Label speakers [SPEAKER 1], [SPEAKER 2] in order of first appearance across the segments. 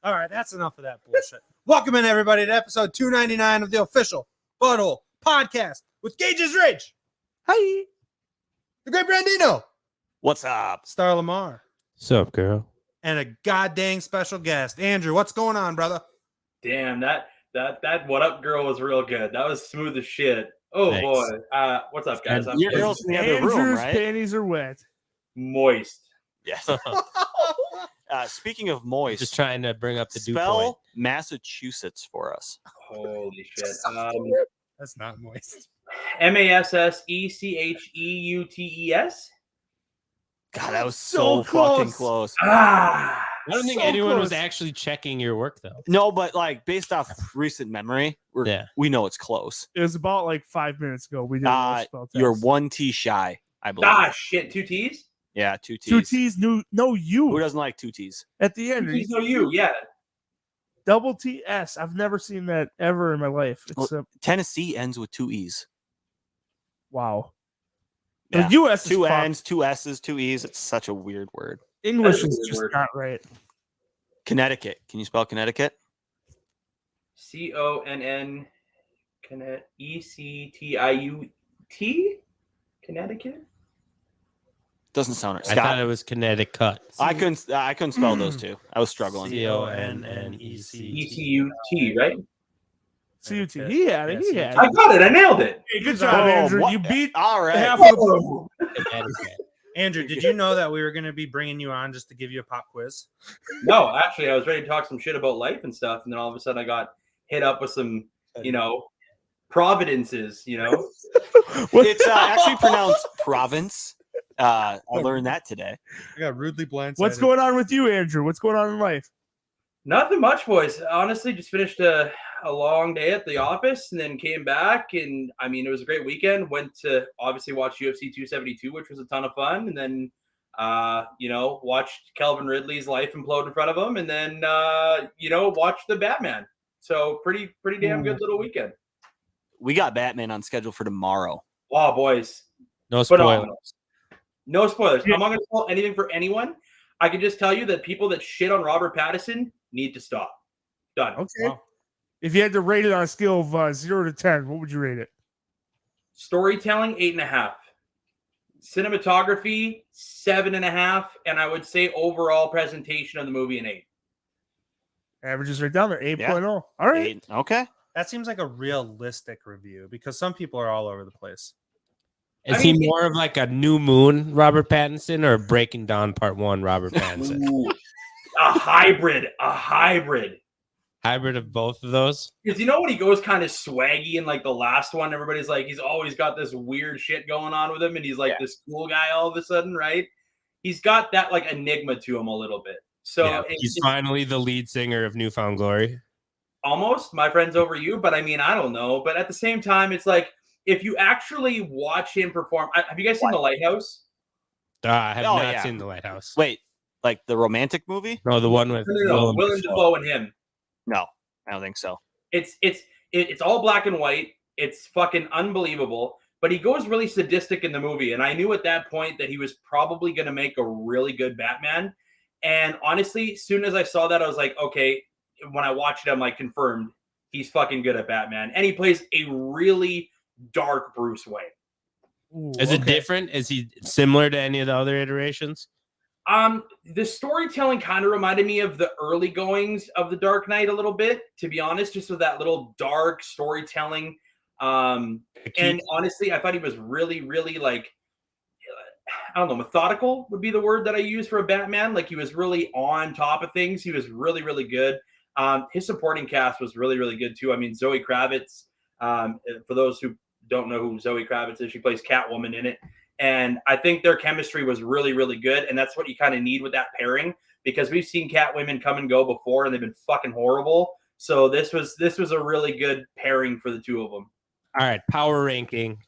[SPEAKER 1] All right, that's enough of that bullshit. Welcome in, everybody, to episode 299 of the official Butthole Podcast with Gage's Rage. Hi. The Great Brandino.
[SPEAKER 2] What's up?
[SPEAKER 1] Star Lamar.
[SPEAKER 3] What's up, girl?
[SPEAKER 1] And a goddamn special guest, Andrew. What's going on, brother?
[SPEAKER 4] Damn, that what up girl was real good. That was smooth as shit. Oh,
[SPEAKER 3] thanks.
[SPEAKER 4] Boy. What's up, guys?
[SPEAKER 2] And your girl's in the other room,
[SPEAKER 5] Andrew's
[SPEAKER 2] right?
[SPEAKER 5] panties are wet.
[SPEAKER 4] Moist.
[SPEAKER 2] Yes. Speaking of moist,
[SPEAKER 3] Just trying to bring up the dew point.
[SPEAKER 2] spell Massachusetts for us.
[SPEAKER 4] Holy shit.
[SPEAKER 1] That's not moist.
[SPEAKER 4] Masseccheutes.
[SPEAKER 2] God, that was
[SPEAKER 5] So
[SPEAKER 2] so fucking
[SPEAKER 5] close.
[SPEAKER 2] close.
[SPEAKER 4] Ah.
[SPEAKER 3] I don't think
[SPEAKER 5] So
[SPEAKER 3] anyone was
[SPEAKER 5] close.
[SPEAKER 3] actually checking your work, though.
[SPEAKER 2] No, but like based off recent memory, we know it's close.
[SPEAKER 5] It was about like 5 minutes ago. We did a spell test.
[SPEAKER 2] You're one T shy, I believe.
[SPEAKER 4] Ah, shit. 2 T's?
[SPEAKER 2] Yeah, two T's.
[SPEAKER 5] 2 T's, no U.
[SPEAKER 2] Who doesn't like two T's?
[SPEAKER 5] At the end.
[SPEAKER 4] 2 T's, no you. Yeah.
[SPEAKER 5] Double TS. I've never seen that ever in my life. It's
[SPEAKER 2] Tennessee ends with two E's.
[SPEAKER 5] wow.
[SPEAKER 2] Yeah.
[SPEAKER 5] The US is
[SPEAKER 2] Two
[SPEAKER 5] fucked.
[SPEAKER 2] N's, two S's, two E's. It's such a weird word.
[SPEAKER 5] English
[SPEAKER 4] That is a
[SPEAKER 5] is
[SPEAKER 4] weird
[SPEAKER 5] just
[SPEAKER 4] word.
[SPEAKER 5] not right.
[SPEAKER 2] Connecticut. Can you spell Connecticut?
[SPEAKER 4] CONN ECTIUT? Connecticut?
[SPEAKER 2] Doesn't sound right.
[SPEAKER 3] I thought
[SPEAKER 2] Scott.
[SPEAKER 3] it was Connecticut.
[SPEAKER 2] I couldn't spell those two. I was struggling.
[SPEAKER 3] CONNEC.
[SPEAKER 4] ECUT, right?
[SPEAKER 5] CUT. He had it. He had
[SPEAKER 4] I
[SPEAKER 5] it.
[SPEAKER 4] got it. I nailed it.
[SPEAKER 5] Hey, good job,
[SPEAKER 2] Oh,
[SPEAKER 5] Andrew.
[SPEAKER 2] what?
[SPEAKER 5] You beat
[SPEAKER 2] All right.
[SPEAKER 5] half of the
[SPEAKER 4] Whoa.
[SPEAKER 3] Connecticut.
[SPEAKER 1] Andrew, did you know that we were going to be bringing you on just to give you a pop quiz?
[SPEAKER 4] No, actually, I was ready to talk some shit about life and stuff, and then all of a sudden I got hit up with some, providences,
[SPEAKER 2] It's actually pronounced province. I learned that today.
[SPEAKER 1] I got rudely blindsided.
[SPEAKER 5] What's going on with you, Andrew? What's going on in life?
[SPEAKER 4] Nothing much, boys. Honestly, just finished a long day at the office and then came back. And I mean, it was a great weekend. Went to obviously watch UFC 272, which was a ton of fun. And then, watched Kelvin Ridley's life implode in front of him. And then, watched the Batman. So pretty damn good little weekend.
[SPEAKER 2] We got Batman on schedule for tomorrow.
[SPEAKER 4] Wow, boys.
[SPEAKER 3] No
[SPEAKER 4] Phenomenal.
[SPEAKER 3] spoilers.
[SPEAKER 4] No spoilers.
[SPEAKER 5] Yeah.
[SPEAKER 4] I'm not going to spoil anything for anyone. I can just tell you that people that shit on Robert Pattinson need to stop. Done.
[SPEAKER 5] Okay.
[SPEAKER 1] Wow.
[SPEAKER 5] If you had to rate it on a scale of 0 to 10, what would you rate it?
[SPEAKER 4] Storytelling, 8.5. Cinematography, 7.5. And I would say overall presentation of the movie, an 8.
[SPEAKER 5] Averages right down there, 8.0.
[SPEAKER 2] Yeah.
[SPEAKER 5] All right.
[SPEAKER 2] 8. Okay.
[SPEAKER 1] That seems like a realistic review because some people are all over the place.
[SPEAKER 3] Is
[SPEAKER 4] I
[SPEAKER 3] he
[SPEAKER 4] mean,
[SPEAKER 3] more of like a New Moon Robert Pattinson or Breaking Dawn Part 1 Robert Pattinson?
[SPEAKER 4] Ooh, a hybrid.
[SPEAKER 3] Hybrid of both of those?
[SPEAKER 4] Because when he goes kind of swaggy in like the last one, everybody's like, he's always got this weird shit going on with him, and he's like this cool guy all of a sudden, right? He's got that like enigma to him a little bit. So
[SPEAKER 3] Yeah, he's finally the lead singer of Newfound Glory.
[SPEAKER 4] almost my friend's over you, but I mean, I don't know. But at the same time, it's like if you actually watch him perform, have you guys seen The Lighthouse?
[SPEAKER 3] I have
[SPEAKER 2] Oh,
[SPEAKER 3] not
[SPEAKER 2] yeah.
[SPEAKER 3] seen The Lighthouse.
[SPEAKER 2] Wait, like the romantic movie?
[SPEAKER 3] No, the one with
[SPEAKER 4] No. Willem Dafoe and him.
[SPEAKER 2] No, I don't think so.
[SPEAKER 4] It's all black and white. It's fucking unbelievable. But he goes really sadistic in the movie, and I knew at that point that he was probably going to make a really good Batman. And honestly, as soon as I saw that, I was like, okay. When I watched it, I'm like, confirmed. He's fucking good at Batman, and he plays a really dark Bruce Wayne.
[SPEAKER 5] Ooh,
[SPEAKER 3] Is it
[SPEAKER 5] okay.
[SPEAKER 3] different? Is he similar to any of the other iterations?
[SPEAKER 4] The storytelling kind of reminded me of the early goings of The Dark Knight a little bit, to be honest, just with that little dark storytelling. And honestly, I thought he was really, really like, I don't know, methodical would be the word that I use for a Batman. Like he was really on top of things. He was really, really good. His supporting cast was really, really good too. I mean, Zoe Kravitz, for those who don't know who Zoe Kravitz is, she plays Catwoman in it. And I think their chemistry was really, really good. And that's what you kind of need with that pairing, because we've seen Catwomen come and go before and they've been fucking horrible. So this was a really good pairing for the two of them.
[SPEAKER 3] All right, power ranking,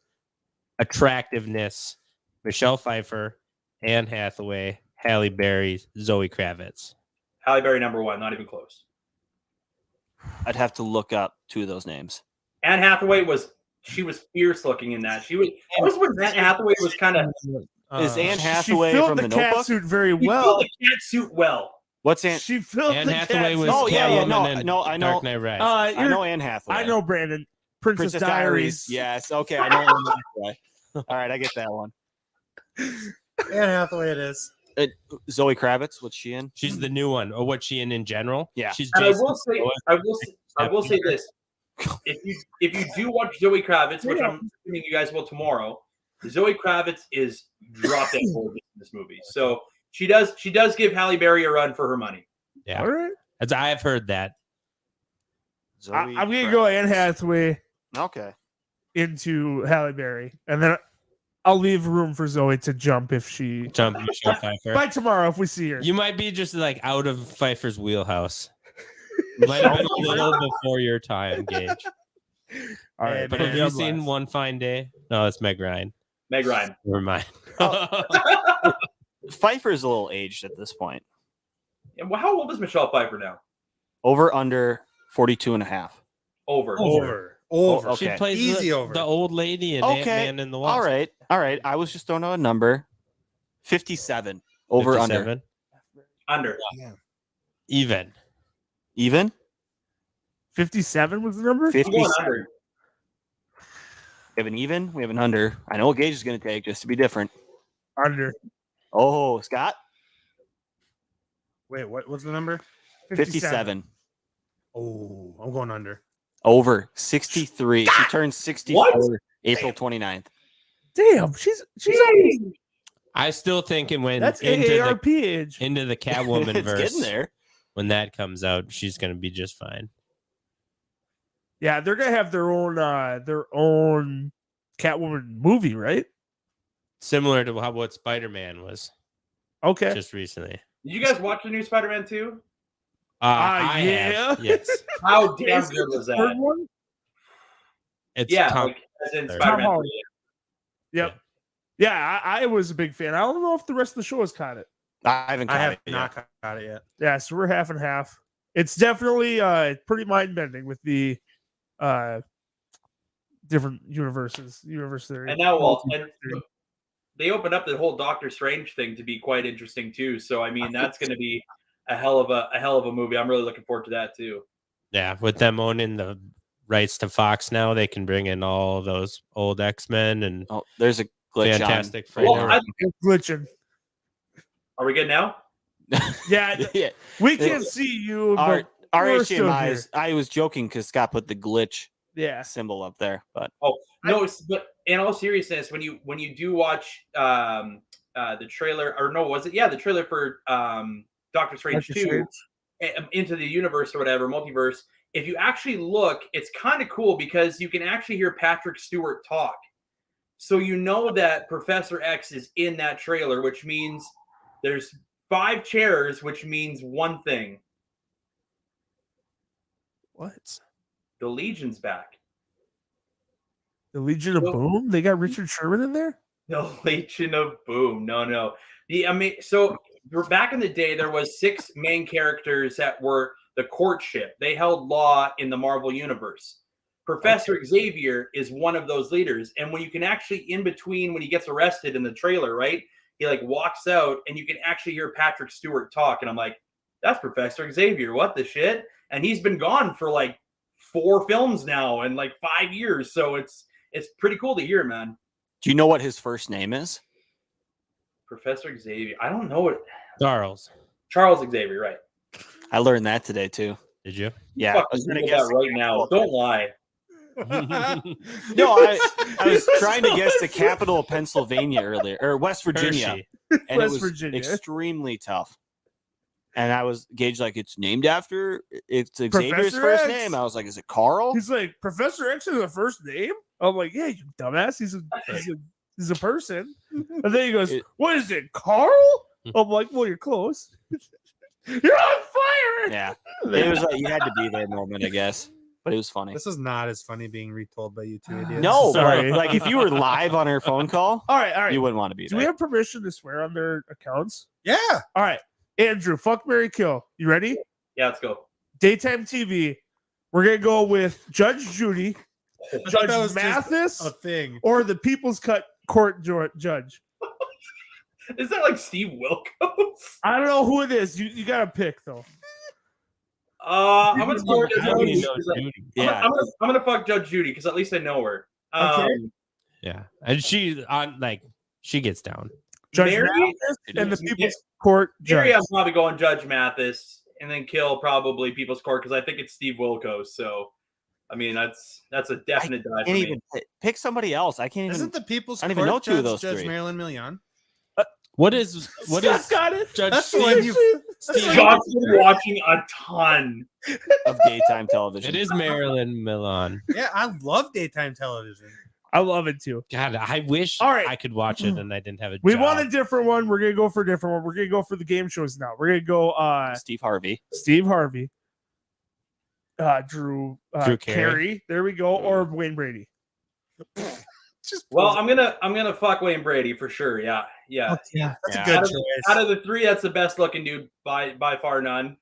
[SPEAKER 3] attractiveness: Michelle Pfeiffer, Anne Hathaway, Halle Berry, Zoe Kravitz.
[SPEAKER 4] Halle Berry number 1, not even close.
[SPEAKER 2] I'd have to look up 2 of those names.
[SPEAKER 4] Anne Hathaway was fierce looking in that. That was when Anne Hathaway was kind of
[SPEAKER 2] Is Anne
[SPEAKER 5] She
[SPEAKER 2] Hathaway
[SPEAKER 5] filled
[SPEAKER 2] from
[SPEAKER 5] the
[SPEAKER 2] the
[SPEAKER 5] cat
[SPEAKER 2] Notebook?
[SPEAKER 5] suit very
[SPEAKER 4] He
[SPEAKER 5] well.
[SPEAKER 4] filled the cat suit well.
[SPEAKER 2] What's Anne?
[SPEAKER 5] She filled
[SPEAKER 3] Anne
[SPEAKER 5] the
[SPEAKER 3] Hathaway
[SPEAKER 5] cat
[SPEAKER 3] was
[SPEAKER 5] suit.
[SPEAKER 2] Oh, yeah, yeah,
[SPEAKER 3] Catwoman in
[SPEAKER 2] no, I know.
[SPEAKER 3] Dark Knight Rises.
[SPEAKER 2] I know Anne Hathaway.
[SPEAKER 5] I know Brandon. Princess Diaries.
[SPEAKER 2] Yes. Okay, I know Anne Hathaway. All right, I get that one.
[SPEAKER 1] Anne Hathaway it is.
[SPEAKER 2] Zoe Kravitz, what's she in?
[SPEAKER 3] She's the new one, or what's she in general?
[SPEAKER 2] Yeah.
[SPEAKER 3] She's.
[SPEAKER 4] And
[SPEAKER 3] Jason
[SPEAKER 4] I will say this: if you do watch Zoe Kravitz, which I'm assuming you guys will tomorrow, Zoe Kravitz is drop dead gorgeous in this movie. So she does give Halle Berry a run for her money.
[SPEAKER 3] Yeah,
[SPEAKER 5] All right.
[SPEAKER 3] I've heard that.
[SPEAKER 2] Zoe
[SPEAKER 5] I'm going to
[SPEAKER 2] Kravitz.
[SPEAKER 5] go Anne Hathaway
[SPEAKER 2] Okay.
[SPEAKER 5] into Halle Berry. And then I'll leave room for Zoe to jump if she...
[SPEAKER 3] Jump Michelle Pfeiffer.
[SPEAKER 5] By tomorrow if we see her.
[SPEAKER 3] You might be just like out of Pfeiffer's wheelhouse. Might have been a little before your time, Gage.
[SPEAKER 5] All right.
[SPEAKER 3] But have you seen One Fine Day? No, it's Meg Ryan.
[SPEAKER 4] Meg Ryan.
[SPEAKER 3] Never mind.
[SPEAKER 2] Pfeiffer is a little aged at this point.
[SPEAKER 4] And well, how old is Michelle Pfeiffer now?
[SPEAKER 2] Over under 42 and a half.
[SPEAKER 4] Over.
[SPEAKER 1] Over.
[SPEAKER 2] Okay.
[SPEAKER 3] She plays
[SPEAKER 1] Easy
[SPEAKER 3] the,
[SPEAKER 1] over.
[SPEAKER 3] the old lady in
[SPEAKER 2] Okay.
[SPEAKER 3] Ant-Man and the Wasp.
[SPEAKER 2] All right. I was just throwing out a number. 57. Over
[SPEAKER 3] 57?
[SPEAKER 4] Under.
[SPEAKER 3] Even.
[SPEAKER 2] Even?
[SPEAKER 5] 57 was the number?
[SPEAKER 4] I'm going
[SPEAKER 2] 57.
[SPEAKER 4] under.
[SPEAKER 2] We have an even. We have an under. I know what Gage is going to take just to be different.
[SPEAKER 5] Under.
[SPEAKER 2] Oh, Scott?
[SPEAKER 1] Wait, what's the number?
[SPEAKER 2] 57.
[SPEAKER 1] Oh, I'm going under.
[SPEAKER 2] Over 63. She turned 64
[SPEAKER 4] What?
[SPEAKER 2] April 29th.
[SPEAKER 5] Damn, she's already...
[SPEAKER 3] I still think it went
[SPEAKER 5] That's
[SPEAKER 3] into
[SPEAKER 5] AARP age.
[SPEAKER 3] the Catwoman
[SPEAKER 2] It's
[SPEAKER 3] verse.
[SPEAKER 2] getting there.
[SPEAKER 3] When that comes out, she's going to be just fine.
[SPEAKER 5] Yeah, they're gonna have their own Catwoman movie, right?
[SPEAKER 3] Similar to what Spider-Man was
[SPEAKER 5] Okay.
[SPEAKER 3] just recently.
[SPEAKER 4] Did you guys watch the new Spider-Man 2?
[SPEAKER 3] I
[SPEAKER 5] yeah.
[SPEAKER 3] have, yes.
[SPEAKER 4] How damn good was
[SPEAKER 5] Third
[SPEAKER 4] that?
[SPEAKER 5] one?
[SPEAKER 3] It's
[SPEAKER 4] Yeah,
[SPEAKER 3] Tom,
[SPEAKER 4] like, as in
[SPEAKER 3] Tom
[SPEAKER 4] Spider-Man
[SPEAKER 5] Holland.
[SPEAKER 4] 3.
[SPEAKER 5] Yep. Yeah, I was a big fan. I don't know if the rest of the show has caught it.
[SPEAKER 2] I haven't
[SPEAKER 1] I
[SPEAKER 2] caught
[SPEAKER 1] have
[SPEAKER 2] it
[SPEAKER 1] not
[SPEAKER 2] yet.
[SPEAKER 1] got it yet.
[SPEAKER 5] Yeah, so we're half and half. It's definitely pretty mind bending with the different universes. Universe theory.
[SPEAKER 4] And now, they opened up the whole Doctor Strange thing to be quite interesting too. So I mean, that's going to be a hell of a movie. I'm really looking forward to that too.
[SPEAKER 3] yeah, with them owning the rights to Fox now, they can bring in all those old X-Men and
[SPEAKER 2] Oh, there's a glitch
[SPEAKER 3] Fantastic
[SPEAKER 2] on.
[SPEAKER 3] Four.
[SPEAKER 4] Well,
[SPEAKER 5] It's glitching.
[SPEAKER 4] are we good now?
[SPEAKER 5] Yeah,
[SPEAKER 2] Yeah.
[SPEAKER 5] we can't see you.
[SPEAKER 2] Our,
[SPEAKER 5] But
[SPEAKER 2] our
[SPEAKER 5] we're still
[SPEAKER 2] HDMI
[SPEAKER 5] here.
[SPEAKER 2] is, I was joking because Scott put the glitch
[SPEAKER 5] Yeah.
[SPEAKER 2] symbol up there, but
[SPEAKER 4] No, but in all seriousness, when you do watch the trailer, or no, was it? Yeah, the trailer for Doctor Strange
[SPEAKER 5] Doctor
[SPEAKER 4] 2,
[SPEAKER 5] Strange.
[SPEAKER 4] Into the Universe or whatever, multiverse. If you actually look, it's kind of cool because you can actually hear Patrick Stewart talk. So you know that Professor X is in that trailer, which means there's 5 chairs, which means one thing:
[SPEAKER 3] what?
[SPEAKER 4] the Legion's back.
[SPEAKER 5] The Legion of Boom. They got Richard Sherman in there.
[SPEAKER 4] The Legion of Boom. No. So back in the day, there was 6 main characters that were the courtship. They held law in the Marvel universe. Professor Xavier is one of those leaders. And when you can actually, in between when he gets arrested in the trailer, right? He like walks out and you can actually hear Patrick Stewart talk. And I'm like, that's Professor Xavier. What the shit? And he's been gone for like 4 films now and like 5 years. So it's pretty cool to hear, man.
[SPEAKER 2] do you know what his first name is?
[SPEAKER 4] Professor Xavier. I don't know what.
[SPEAKER 3] Charles,
[SPEAKER 4] Charles Xavier, right?
[SPEAKER 2] I learned that today too.
[SPEAKER 3] did you?
[SPEAKER 2] Yeah,
[SPEAKER 4] Fuck,
[SPEAKER 2] I was gonna
[SPEAKER 4] Google
[SPEAKER 2] guess.
[SPEAKER 4] that right now. Don't lie.
[SPEAKER 2] No, I was trying to guess the capital of Pennsylvania earlier, or West Virginia,
[SPEAKER 3] Hershey.
[SPEAKER 2] and
[SPEAKER 5] West
[SPEAKER 2] it was
[SPEAKER 5] Virginia.
[SPEAKER 2] extremely tough. And I was Gage like, it's named after it's Xavier's
[SPEAKER 5] Professor
[SPEAKER 2] first
[SPEAKER 5] X.
[SPEAKER 2] name. I was like, is it Carl?
[SPEAKER 5] He's like, Professor X is a first name? I'm like, yeah, you dumbass. He's a person. And then he goes, what is it, Carl? I'm like, well, you're close. You're on fire.
[SPEAKER 2] Yeah, it was like you had to be there moment, I guess. But it was funny.
[SPEAKER 1] This is not as funny being retold by you two idiots.
[SPEAKER 2] No,
[SPEAKER 5] Sorry.
[SPEAKER 2] but like if you were live on her phone call,
[SPEAKER 5] All right.
[SPEAKER 2] you wouldn't want to be
[SPEAKER 5] Do
[SPEAKER 2] there.
[SPEAKER 5] we have permission to swear on their accounts?
[SPEAKER 1] Yeah.
[SPEAKER 5] All right. Andrew, fuck, marry, kill. You ready?
[SPEAKER 4] Yeah, let's go.
[SPEAKER 5] Daytime TV. We're gonna go with Judge Judy,
[SPEAKER 1] I thought
[SPEAKER 5] Judge
[SPEAKER 1] that was just
[SPEAKER 5] Mathis,
[SPEAKER 1] a thing.
[SPEAKER 5] or the People's Court judge.
[SPEAKER 4] Is that like Steve Wilkos?
[SPEAKER 5] I don't know who it is. You gotta pick though.
[SPEAKER 4] I'm gonna fuck
[SPEAKER 3] How do you
[SPEAKER 4] Judge
[SPEAKER 3] know
[SPEAKER 4] Judy.
[SPEAKER 3] Judy?
[SPEAKER 2] Yeah,
[SPEAKER 4] I'm gonna fuck Judge Judy because at least I know her.
[SPEAKER 5] Okay.
[SPEAKER 3] Yeah, and she on like she gets down.
[SPEAKER 5] Judge
[SPEAKER 4] Mary?
[SPEAKER 5] Mathis and the
[SPEAKER 4] Yeah.
[SPEAKER 5] People's Court judge.
[SPEAKER 4] Mary, I'm probably going Judge Mathis, and then kill probably People's Court because I think it's Steve Wilkos. So, I mean, that's a definite die for
[SPEAKER 2] can't
[SPEAKER 4] me.
[SPEAKER 2] even pick somebody else. I can't even.
[SPEAKER 1] Isn't the People's
[SPEAKER 2] I don't
[SPEAKER 1] Court
[SPEAKER 2] even know two of
[SPEAKER 1] Judge
[SPEAKER 2] those
[SPEAKER 1] Judge
[SPEAKER 2] three.
[SPEAKER 1] Marilyn Milian?
[SPEAKER 3] What is
[SPEAKER 5] Scott got it.
[SPEAKER 3] Judge
[SPEAKER 1] That's the one you.
[SPEAKER 4] Scott's been watching a ton.
[SPEAKER 2] of daytime television.
[SPEAKER 3] It is Marilyn Milan.
[SPEAKER 1] Yeah, I love daytime television.
[SPEAKER 5] I love it too.
[SPEAKER 3] God, I wish
[SPEAKER 5] All right.
[SPEAKER 3] I could watch it and I didn't have a
[SPEAKER 5] We
[SPEAKER 3] job.
[SPEAKER 5] want a different one. We're gonna go for a different one. We're gonna go for the game shows now. We're gonna go
[SPEAKER 2] Steve Harvey.
[SPEAKER 5] Steve Harvey, Drew
[SPEAKER 3] Drew
[SPEAKER 5] Carey. There we go. Or Wayne Brady.
[SPEAKER 1] Just
[SPEAKER 4] Well, I'm gonna fuck Wayne Brady for sure. Yeah.
[SPEAKER 1] that's
[SPEAKER 2] Yeah.
[SPEAKER 1] a good
[SPEAKER 4] Out
[SPEAKER 1] choice.
[SPEAKER 4] of the three, that's the best looking dude by far none.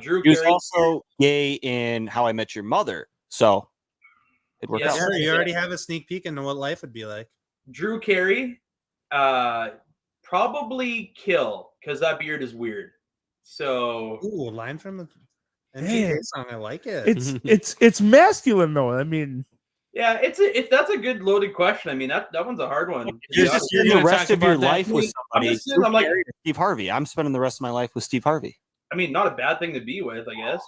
[SPEAKER 4] Drew
[SPEAKER 2] He was
[SPEAKER 4] Carey.
[SPEAKER 2] also gay in How I Met Your Mother, so it worked
[SPEAKER 4] Yeah.
[SPEAKER 2] out.
[SPEAKER 1] Yeah, you already have a sneak peek into what life would be like.
[SPEAKER 4] Drew Carey, probably kill because that beard is weird. So
[SPEAKER 1] Ooh, a line from the
[SPEAKER 5] Damn.
[SPEAKER 1] MGK song. I like it.
[SPEAKER 5] It's masculine though. I mean,
[SPEAKER 4] yeah, that's a good loaded question. I mean that one's a hard one.
[SPEAKER 2] You're
[SPEAKER 4] Yeah.
[SPEAKER 2] just
[SPEAKER 3] You're
[SPEAKER 2] spending the
[SPEAKER 3] gonna
[SPEAKER 2] rest
[SPEAKER 3] talk
[SPEAKER 2] of your
[SPEAKER 3] about that?
[SPEAKER 2] life with
[SPEAKER 4] I'm
[SPEAKER 2] somebody.
[SPEAKER 4] just saying, I'm like,
[SPEAKER 2] Steve Harvey. I'm spending the rest of my life with Steve Harvey.
[SPEAKER 4] I mean, not a bad thing to be with, I guess.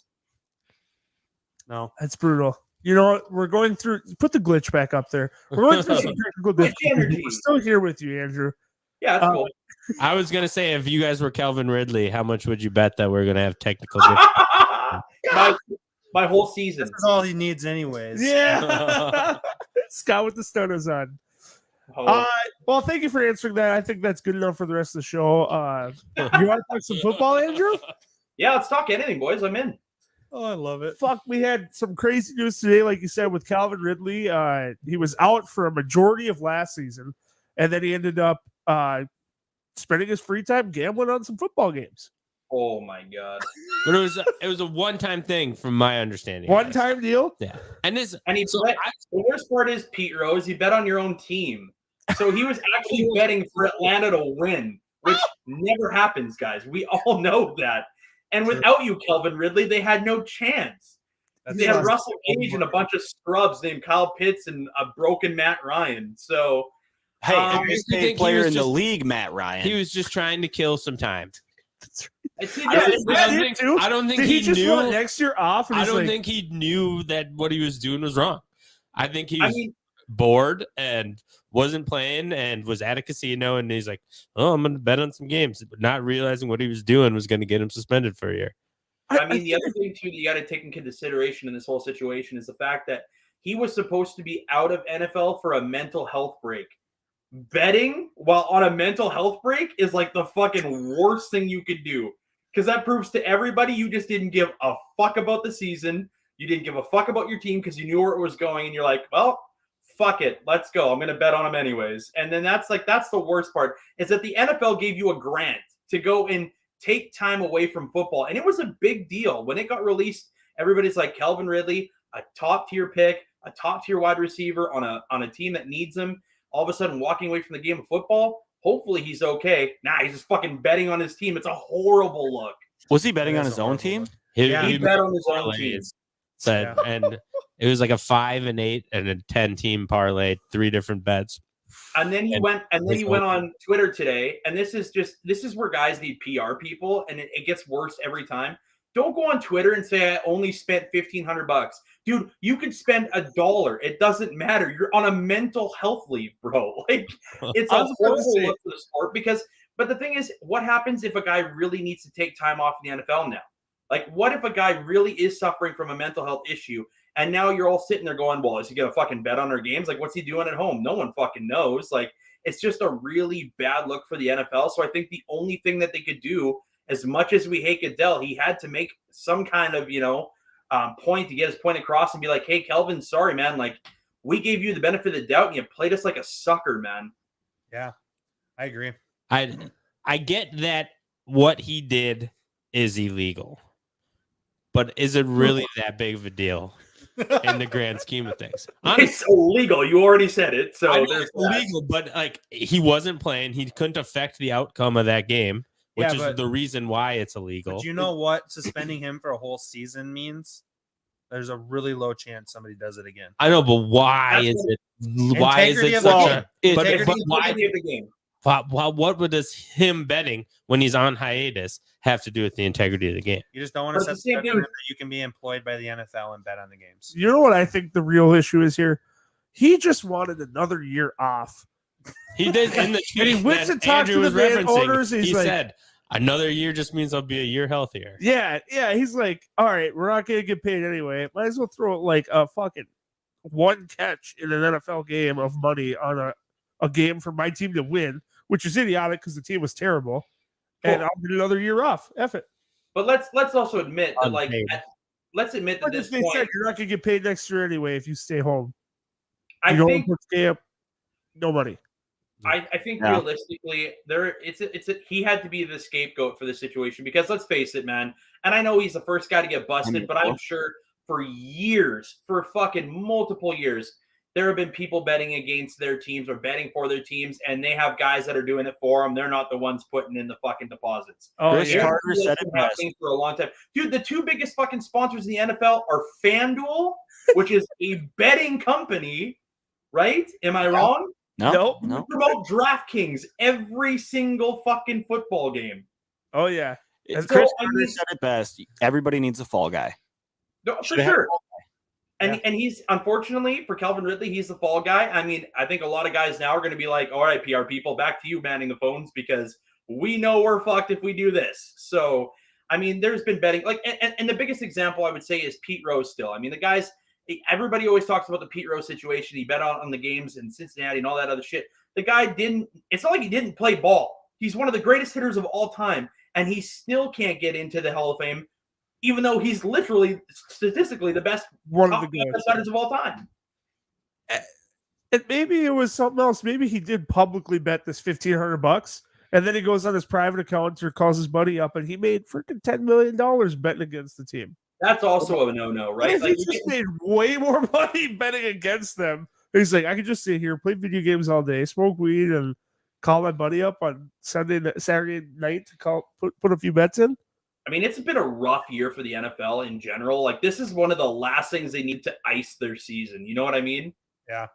[SPEAKER 1] No.
[SPEAKER 5] that's brutal. You know what? We're going through. Put the glitch back up there. We're going through some technical
[SPEAKER 4] Glitch
[SPEAKER 5] difficulties.
[SPEAKER 4] energy.
[SPEAKER 5] We're still here with you, Andrew.
[SPEAKER 4] Yeah, that's cool.
[SPEAKER 3] I was gonna say if you guys were Kelvin Ridley, how much would you bet that we're gonna have technical difficulties?
[SPEAKER 4] my whole season.
[SPEAKER 1] This is all he needs, anyways.
[SPEAKER 5] Yeah. Scott with the stoners on.
[SPEAKER 4] Oh,
[SPEAKER 5] Well, thank you for answering that. I think that's good enough for the rest of the show. You want to talk some football, Andrew?
[SPEAKER 4] yeah, let's talk anything, boys. I'm in.
[SPEAKER 1] Oh, I love it.
[SPEAKER 5] Fuck, we had some crazy news today, like you said, with Calvin Ridley. He was out for a majority of last season, and then he ended up spending his free time gambling on some football games.
[SPEAKER 4] Oh my god.
[SPEAKER 3] But it was a one-time thing, from my understanding.
[SPEAKER 5] One-time deal.
[SPEAKER 3] Yeah, and this
[SPEAKER 4] And he
[SPEAKER 3] so
[SPEAKER 4] bet, the worst part is, Pete Rose, you bet on your own team. So he was actually betting for Atlanta to win, which never happens, guys. We all know that. And without you, Kelvin Ridley, they had no chance.
[SPEAKER 1] That's
[SPEAKER 4] They had
[SPEAKER 1] awesome.
[SPEAKER 4] Russell Gage and a bunch of scrubs named Kyle Pitts and a broken Matt Ryan. So
[SPEAKER 2] Hey,
[SPEAKER 4] I
[SPEAKER 2] biggest
[SPEAKER 3] think
[SPEAKER 2] paid
[SPEAKER 3] he
[SPEAKER 2] player
[SPEAKER 3] was
[SPEAKER 2] in the
[SPEAKER 3] just-
[SPEAKER 2] league, Matt Ryan.
[SPEAKER 3] he was just trying to kill some time.
[SPEAKER 4] I see
[SPEAKER 3] I
[SPEAKER 4] that.
[SPEAKER 3] don't think
[SPEAKER 5] Did he
[SPEAKER 3] he
[SPEAKER 5] just
[SPEAKER 3] knew.
[SPEAKER 5] want next year off? And
[SPEAKER 3] I
[SPEAKER 5] he's
[SPEAKER 3] don't
[SPEAKER 5] like,
[SPEAKER 3] think he knew that what he was doing was wrong. I think he
[SPEAKER 4] I
[SPEAKER 3] was
[SPEAKER 4] mean,
[SPEAKER 3] bored and wasn't playing and was at a casino, and he's like, "Oh, I'm going to bet on some games," but not realizing what he was doing was going to get him suspended for a year.
[SPEAKER 4] I mean, the other thing too that you got to take into consideration in this whole situation is the fact that he was supposed to be out of NFL for a mental health break. Betting while on a mental health break is like the fucking worst thing you could do, because that proves to everybody you just didn't give a fuck about the season. You didn't give a fuck about your team because you knew where it was going, and you're like, well, fuck it, let's go. I'm gonna bet on them anyways. And then that's the worst part, is that the NFL gave you a grant to go and take time away from football. And it was a big deal. When it got released, everybody's like, Kelvin Ridley, a top tier pick, a top tier wide receiver on a team that needs him, all of a sudden walking away from the game of football. Hopefully he's okay. Nah, he's just fucking betting on his team. It's a horrible look.
[SPEAKER 2] Was he betting
[SPEAKER 1] It
[SPEAKER 2] on
[SPEAKER 1] is
[SPEAKER 2] his
[SPEAKER 1] a
[SPEAKER 2] own
[SPEAKER 1] horrible
[SPEAKER 2] team?
[SPEAKER 1] look.
[SPEAKER 3] He
[SPEAKER 4] He bet on his own team.
[SPEAKER 3] Said, and it was like a 5 and 8 and a 10 team parlay, 3 different bets.
[SPEAKER 4] And then he
[SPEAKER 3] And
[SPEAKER 4] went
[SPEAKER 3] his
[SPEAKER 4] he went
[SPEAKER 3] own
[SPEAKER 4] on Twitter today, and this is where guys need PR people, and it gets worse every time. Don't go on Twitter and say I only spent $1,500. Dude, you could spend $1. It doesn't matter. You're on a mental health leave, bro. Like, it's
[SPEAKER 3] I
[SPEAKER 4] a
[SPEAKER 3] was about to
[SPEAKER 4] horrible
[SPEAKER 3] say-
[SPEAKER 4] look for the sport but the thing is, what happens if a guy really needs to take time off in the NFL now? Like, what if a guy really is suffering from a mental health issue, and now you're all sitting there going, well, is he going to fucking bet on our games? Like, what's he doing at home? No one fucking knows. Like, it's just a really bad look for the NFL. So I think the only thing that they could do as much as we hate Goodell, he had to make some kind of, point to get his point across and be like, hey, Kelvin, sorry, man. Like, we gave you the benefit of the doubt and you played us like a sucker, man.
[SPEAKER 1] Yeah, I agree.
[SPEAKER 3] I get that what he did is illegal, but is it really that big of a deal in the grand scheme of things?
[SPEAKER 4] It's illegal. You already said it. So
[SPEAKER 3] I know
[SPEAKER 4] there's
[SPEAKER 3] it's illegal, but like he wasn't playing. He couldn't affect the outcome of that game, which is the reason why it's illegal.
[SPEAKER 1] But you know what suspending him for a whole season means? There's a really low chance somebody does it again.
[SPEAKER 3] I know, but why is it? Why is it such a? But why?
[SPEAKER 4] the game.
[SPEAKER 3] What does him betting when he's on hiatus have to do with the integrity of the game?
[SPEAKER 1] You just don't want to set the precedent that you can be employed by the NFL and bet on the games.
[SPEAKER 5] You know what I think the real issue is here? He just wanted another year off.
[SPEAKER 3] He did in the
[SPEAKER 5] and he went to talk to the owners.
[SPEAKER 3] He said, another year just means I'll be a year healthier.
[SPEAKER 5] Yeah. He's like, all right, we're not going to get paid anyway. Might as well throw like a fucking one catch in an NFL game of money on a game for my team to win, which is idiotic because the team was terrible. Cool. And I'll get another year off. F it.
[SPEAKER 4] But let's also admit that, like, let's admit that this point,
[SPEAKER 5] said, you're not going to get paid next year anyway if you stay home.
[SPEAKER 4] I think
[SPEAKER 5] no money.
[SPEAKER 4] I think realistically, he had to be the scapegoat for the situation because let's face it, man. And I know he's the first guy to get busted, but I'm sure for years, for fucking multiple years, there have been people betting against their teams or betting for their teams, and they have guys that are doing it for them. They're not the ones putting in the fucking deposits.
[SPEAKER 2] Oh, Carter said it best
[SPEAKER 4] for a long time, dude. The two biggest fucking sponsors in the NFL are FanDuel, which is a betting company, right? Am I wrong?
[SPEAKER 2] No.
[SPEAKER 4] We promote DraftKings every single fucking football game.
[SPEAKER 5] Oh yeah,
[SPEAKER 2] Chris Carter said it best. Everybody needs a fall guy.
[SPEAKER 4] No, for sure. And he's, unfortunately for Kelvin Ridley, he's the fall guy. I mean, I think a lot of guys now are going to be like, all right, PR people, back to you manning the phones because we know we're fucked if we do this. So, I mean, there's been betting. And the biggest example I would say is Pete Rose still. I mean, the guys, everybody always talks about the Pete Rose situation. He bet on the games in Cincinnati and all that other shit. The guy it's not like he didn't play ball. He's one of the greatest hitters of all time, and he still can't get into the Hall of Fame, even though he's literally statistically the best
[SPEAKER 5] one of the
[SPEAKER 4] best hitters of all time.
[SPEAKER 5] And maybe it was something else. Maybe he did publicly bet this $1,500, and then he goes on his private account or calls his buddy up, and he made freaking $10 million betting against the team.
[SPEAKER 4] That's also a no-no, right?
[SPEAKER 5] Like, he just made way more money betting against them. He's like, I could just sit here, play video games all day, smoke weed, and call my buddy up on Saturday night to put a few bets in.
[SPEAKER 4] I mean, it's been a rough year for the NFL in general. Like, this is one of the last things they need to ice their season. You know what I mean?
[SPEAKER 1] Yeah.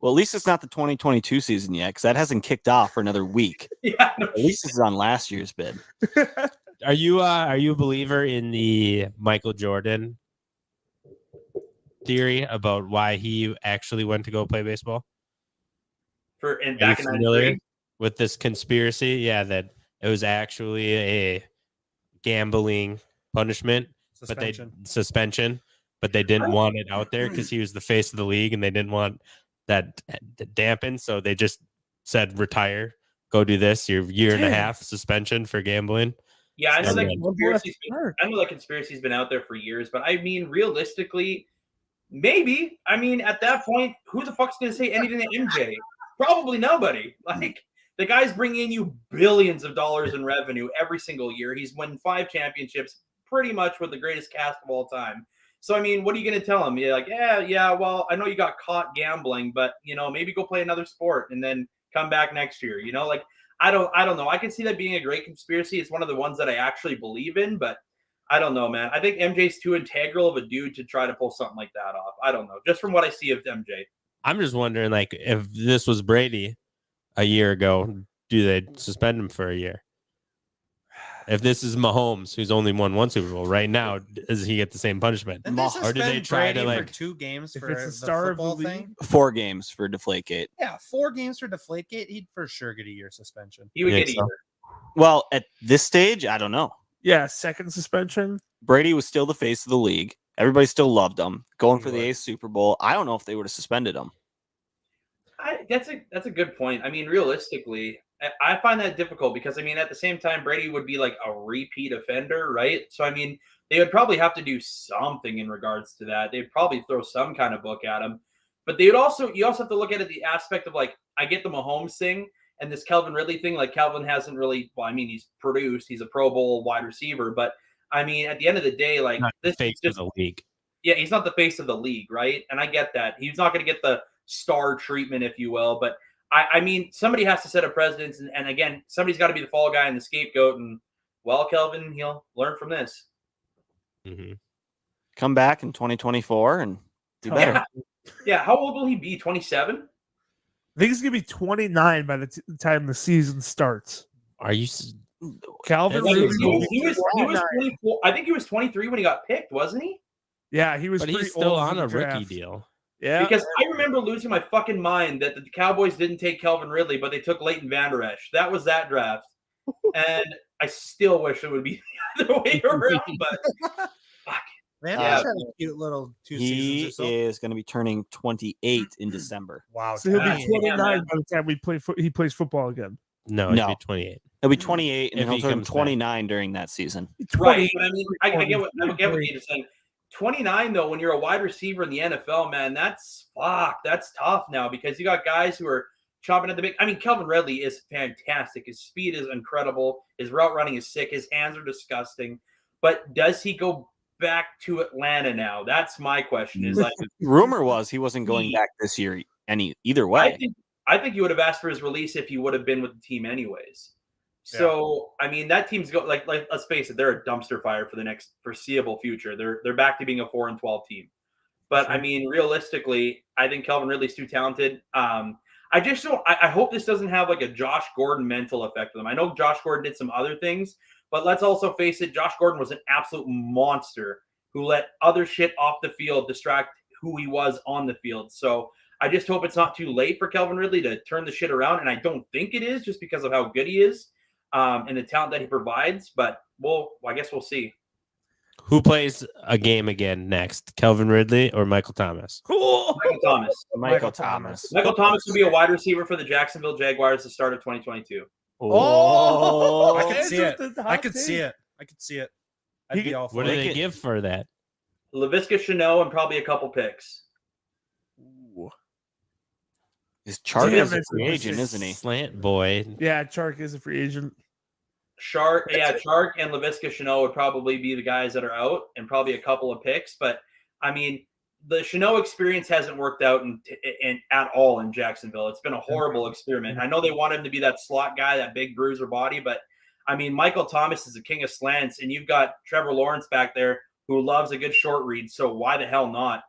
[SPEAKER 2] Well, at least it's not the 2022 season yet, because that hasn't kicked off for another week.
[SPEAKER 4] Yeah.
[SPEAKER 2] At least this is on last year's bid.
[SPEAKER 3] Are you a believer in the Michael Jordan theory about why he actually went to go play baseball?
[SPEAKER 4] Back in 93?
[SPEAKER 3] With this conspiracy? Yeah, that it was actually a gambling punishment, suspension, but they didn't want it out there because he was the face of the league and they didn't want that dampened, so they just said retire, go do this, your year and a half suspension for gambling.
[SPEAKER 4] Yeah, I know that conspiracy's been out there for years, but I mean, realistically, maybe. I mean, at that point, who the fuck's going to say anything to MJ? Probably nobody. Like, the guy's bringing you billions of dollars in revenue every single year. He's won 5 championships, pretty much with the greatest cast of all time. So, I mean, what are you going to tell him? You're like, yeah, well, I know you got caught gambling, but, maybe go play another sport and then come back next year. Like, I don't know. I can see that being a great conspiracy. It's one of the ones that I actually believe in, but I don't know, man. I think MJ's too integral of a dude to try to pull something like that off. I don't know. Just from what I see of MJ.
[SPEAKER 3] I'm just wondering, like, if this was Brady a year ago, do they suspend him for a year? If this is Mahomes, who's only won 1 Super Bowl right now, does he get the same punishment?
[SPEAKER 1] Or do they try to for 2 games for
[SPEAKER 5] it's a
[SPEAKER 1] the
[SPEAKER 5] star
[SPEAKER 1] football
[SPEAKER 5] of the
[SPEAKER 1] thing?
[SPEAKER 2] 4 games for Deflategate.
[SPEAKER 1] Yeah, 4 games for Deflategate. He'd for sure get a year suspension.
[SPEAKER 4] He would get a year.
[SPEAKER 2] Well, at this stage, I don't know.
[SPEAKER 5] Yeah, second suspension.
[SPEAKER 2] Brady was still the face of the league. Everybody still loved him. Going for the 8th Super Bowl. I don't know if they would have suspended him.
[SPEAKER 4] That's a good point. I mean, realistically, I find that difficult because, I mean, at the same time, Brady would be like a repeat offender, right? So, I mean, they would probably have to do something in regards to that. They'd probably throw some kind of book at him. But you also have to look at it the aspect of, like, I get the Mahomes thing and this Calvin Ridley thing. Like, Calvin hasn't really, well, I mean, he's a Pro Bowl wide receiver. But, I mean, at the end of the day, like,
[SPEAKER 3] Not
[SPEAKER 4] this
[SPEAKER 3] the face
[SPEAKER 4] is just,
[SPEAKER 3] of the league.
[SPEAKER 4] yeah, he's not the face of the league, right? And I get that. He's not going to get the star treatment, if you will. But, I mean, somebody has to set a precedence. And again, somebody's got to be the fall guy and the scapegoat. And, well, Kelvin, he'll learn from this.
[SPEAKER 3] Mm-hmm.
[SPEAKER 2] Come back in 2024 and do better.
[SPEAKER 4] Yeah, how old will he be? 27?
[SPEAKER 5] I think he's gonna be 29 by the time the season starts.
[SPEAKER 3] Are you?
[SPEAKER 5] Calvin
[SPEAKER 3] He
[SPEAKER 5] Ridley will
[SPEAKER 4] He
[SPEAKER 5] be
[SPEAKER 4] was
[SPEAKER 5] 29.
[SPEAKER 4] 24. I think he was 23 when he got picked, wasn't he?
[SPEAKER 5] Yeah, he was.
[SPEAKER 3] But
[SPEAKER 5] pretty
[SPEAKER 3] he's still
[SPEAKER 5] old
[SPEAKER 3] on
[SPEAKER 5] for
[SPEAKER 3] a
[SPEAKER 5] the
[SPEAKER 3] rookie
[SPEAKER 5] draft.
[SPEAKER 3] deal.
[SPEAKER 5] Yeah,
[SPEAKER 4] Because I remember losing my fucking mind that the Cowboys didn't take Kelvin Ridley, but they took Leighton Vander Esch. That was that draft. And I still wish it would be the other way around, but fuck.
[SPEAKER 1] Man,
[SPEAKER 4] Yeah.
[SPEAKER 1] he's had a cute little 2
[SPEAKER 2] He
[SPEAKER 1] seasons or so.
[SPEAKER 2] is going to be turning 28 in December.
[SPEAKER 1] Wow.
[SPEAKER 5] so he'll
[SPEAKER 4] God
[SPEAKER 5] be
[SPEAKER 4] damn,
[SPEAKER 5] 29
[SPEAKER 4] man.
[SPEAKER 5] by the time he plays football again.
[SPEAKER 3] No,
[SPEAKER 2] No.
[SPEAKER 3] he'll be 28.
[SPEAKER 2] He'll be 28, and
[SPEAKER 3] If
[SPEAKER 2] then
[SPEAKER 3] he
[SPEAKER 2] he'll turn
[SPEAKER 3] comes back.
[SPEAKER 2] 29 during that season.
[SPEAKER 4] Right. But I mean, I get what Gator's saying. 29, though, when you're a wide receiver in the NFL, man, that's tough now because you got guys who are chopping at the big. I mean, Kelvin Ridley is fantastic. His speed is incredible. His route running is sick. His hands are disgusting. But does he go back to Atlanta now? That's my question. Is like,
[SPEAKER 2] Rumor was he wasn't going back this year either way.
[SPEAKER 4] I think he would have asked for his release if he would have been with the team anyways. So, I mean, that team's like let's face it, they're a dumpster fire for the next foreseeable future. They're back to being a 4-12 team. But
[SPEAKER 5] Sure.
[SPEAKER 4] I mean, realistically, I think Kelvin Ridley's too talented. I just don't. I hope this doesn't have like a Josh Gordon mental effect with him. I know Josh Gordon did some other things, but let's also face it, Josh Gordon was an absolute monster who let other shit off the field distract who he was on the field. So I just hope it's not too late for Kelvin Ridley to turn the shit around, and I don't think it is just because of how good he is and the talent that he provides. But I guess we'll see.
[SPEAKER 3] Who plays a game again next? Kelvin Ridley or Michael Thomas?
[SPEAKER 5] Cool.
[SPEAKER 4] Michael Thomas.
[SPEAKER 2] Michael Thomas.
[SPEAKER 4] Michael Thomas will be a wide receiver for the Jacksonville Jaguars at the start of 2022.
[SPEAKER 5] Oh,
[SPEAKER 1] I could see it.
[SPEAKER 5] interesting
[SPEAKER 1] I
[SPEAKER 5] hot
[SPEAKER 1] could
[SPEAKER 5] take.
[SPEAKER 1] see it. I could see it. I'd be all for
[SPEAKER 3] What do
[SPEAKER 1] it.
[SPEAKER 3] they give for that?
[SPEAKER 4] Laviska Shenault and probably a couple picks.
[SPEAKER 5] Ooh.
[SPEAKER 2] His Chark
[SPEAKER 5] Damn,
[SPEAKER 2] is a
[SPEAKER 5] that's
[SPEAKER 2] free
[SPEAKER 5] a
[SPEAKER 2] agent, isn't he?
[SPEAKER 3] Slant boy.
[SPEAKER 5] Yeah, Chark is a free agent.
[SPEAKER 4] Chark and Laviska Shenault would probably be the guys that are out, and probably a couple of picks. But I mean, the Shenault experience hasn't worked out in at all in Jacksonville. It's been a horrible experiment. I know they want him to be that slot guy, that big bruiser body, but I mean, Michael Thomas is the king of slants, and you've got Trevor Lawrence back there who loves a good short read. So why the hell not?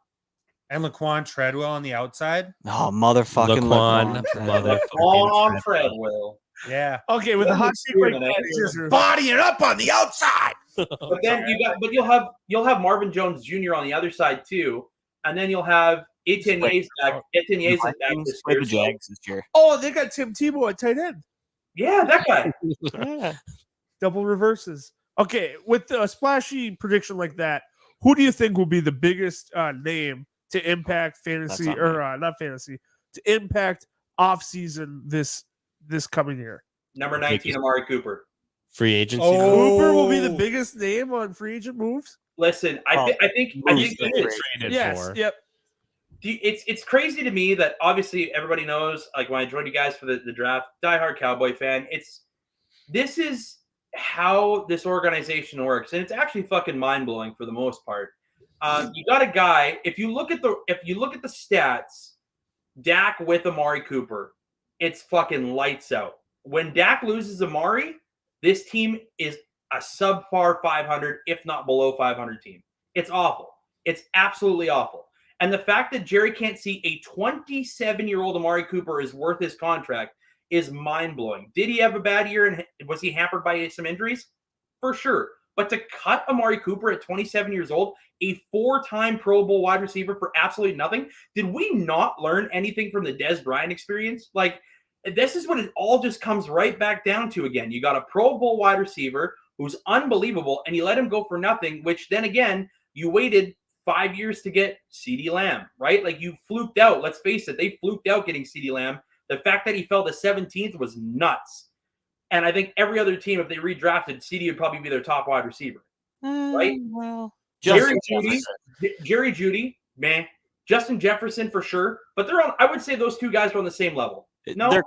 [SPEAKER 1] And Laquan Treadwell on the outside.
[SPEAKER 2] Oh, motherfucking
[SPEAKER 3] Laquan,
[SPEAKER 2] Laquan.
[SPEAKER 4] On Treadwell.
[SPEAKER 1] Yeah.
[SPEAKER 5] Okay, with a hot take like that,
[SPEAKER 4] Experiment.
[SPEAKER 1] Body it up on the outside.
[SPEAKER 4] But then you'll have Marvin Jones Jr. on the other side too, and then you'll have Etienne Yea's back. Etienne Yea's back this
[SPEAKER 2] Play
[SPEAKER 4] year.
[SPEAKER 2] the
[SPEAKER 4] So,
[SPEAKER 2] Jags this year.
[SPEAKER 5] oh, they got Tim Tebow at tight end.
[SPEAKER 4] yeah, that guy.
[SPEAKER 2] Yeah.
[SPEAKER 5] Double reverses. Okay, with a splashy prediction like that, who do you think will be the biggest name to impact fantasy
[SPEAKER 2] That's
[SPEAKER 5] or not fantasy to impact off season this coming year?
[SPEAKER 4] Number 19, Amari Cooper.
[SPEAKER 3] Free agency.
[SPEAKER 1] Oh.
[SPEAKER 5] Cooper will be the biggest name on free agent moves.
[SPEAKER 4] Listen, I think
[SPEAKER 3] Moves
[SPEAKER 4] that
[SPEAKER 3] that
[SPEAKER 4] it's,
[SPEAKER 3] traded
[SPEAKER 5] Yes.
[SPEAKER 3] for.
[SPEAKER 5] Yep.
[SPEAKER 4] it's crazy to me that obviously everybody knows. Like when I joined you guys for the draft, diehard Cowboy fan. This is how this organization works, and it's actually fucking mind blowing for the most part. You got a guy. If you look at the stats, Dak with Amari Cooper, it's fucking lights out. When Dak loses Amari, this team is a subpar 500, if not below 500 team. It's awful. It's absolutely awful. And the fact that Jerry can't see a 27-year-old Amari Cooper is worth his contract is mind-blowing. Did he have a bad year and was he hampered by some injuries? For sure. But to cut Amari Cooper at 27 years old, a 4-time Pro Bowl wide receiver for absolutely nothing, did we not learn anything from the Dez Bryant experience? Like, this is what it all just comes right back down to again. You got a Pro Bowl wide receiver who's unbelievable, and you let him go for nothing, which then again, you waited 5 years to get CeeDee Lamb, right? Like you fluked out. Let's face it, they fluked out getting CeeDee Lamb The fact that he fell to 17th was nuts. And I think every other team, if they redrafted, CD would probably be their top wide receiver. Right?
[SPEAKER 2] Well,
[SPEAKER 4] Jerry Jeudy, man. Justin Jefferson for sure. But they're on, I would say those two guys are on the same level. No?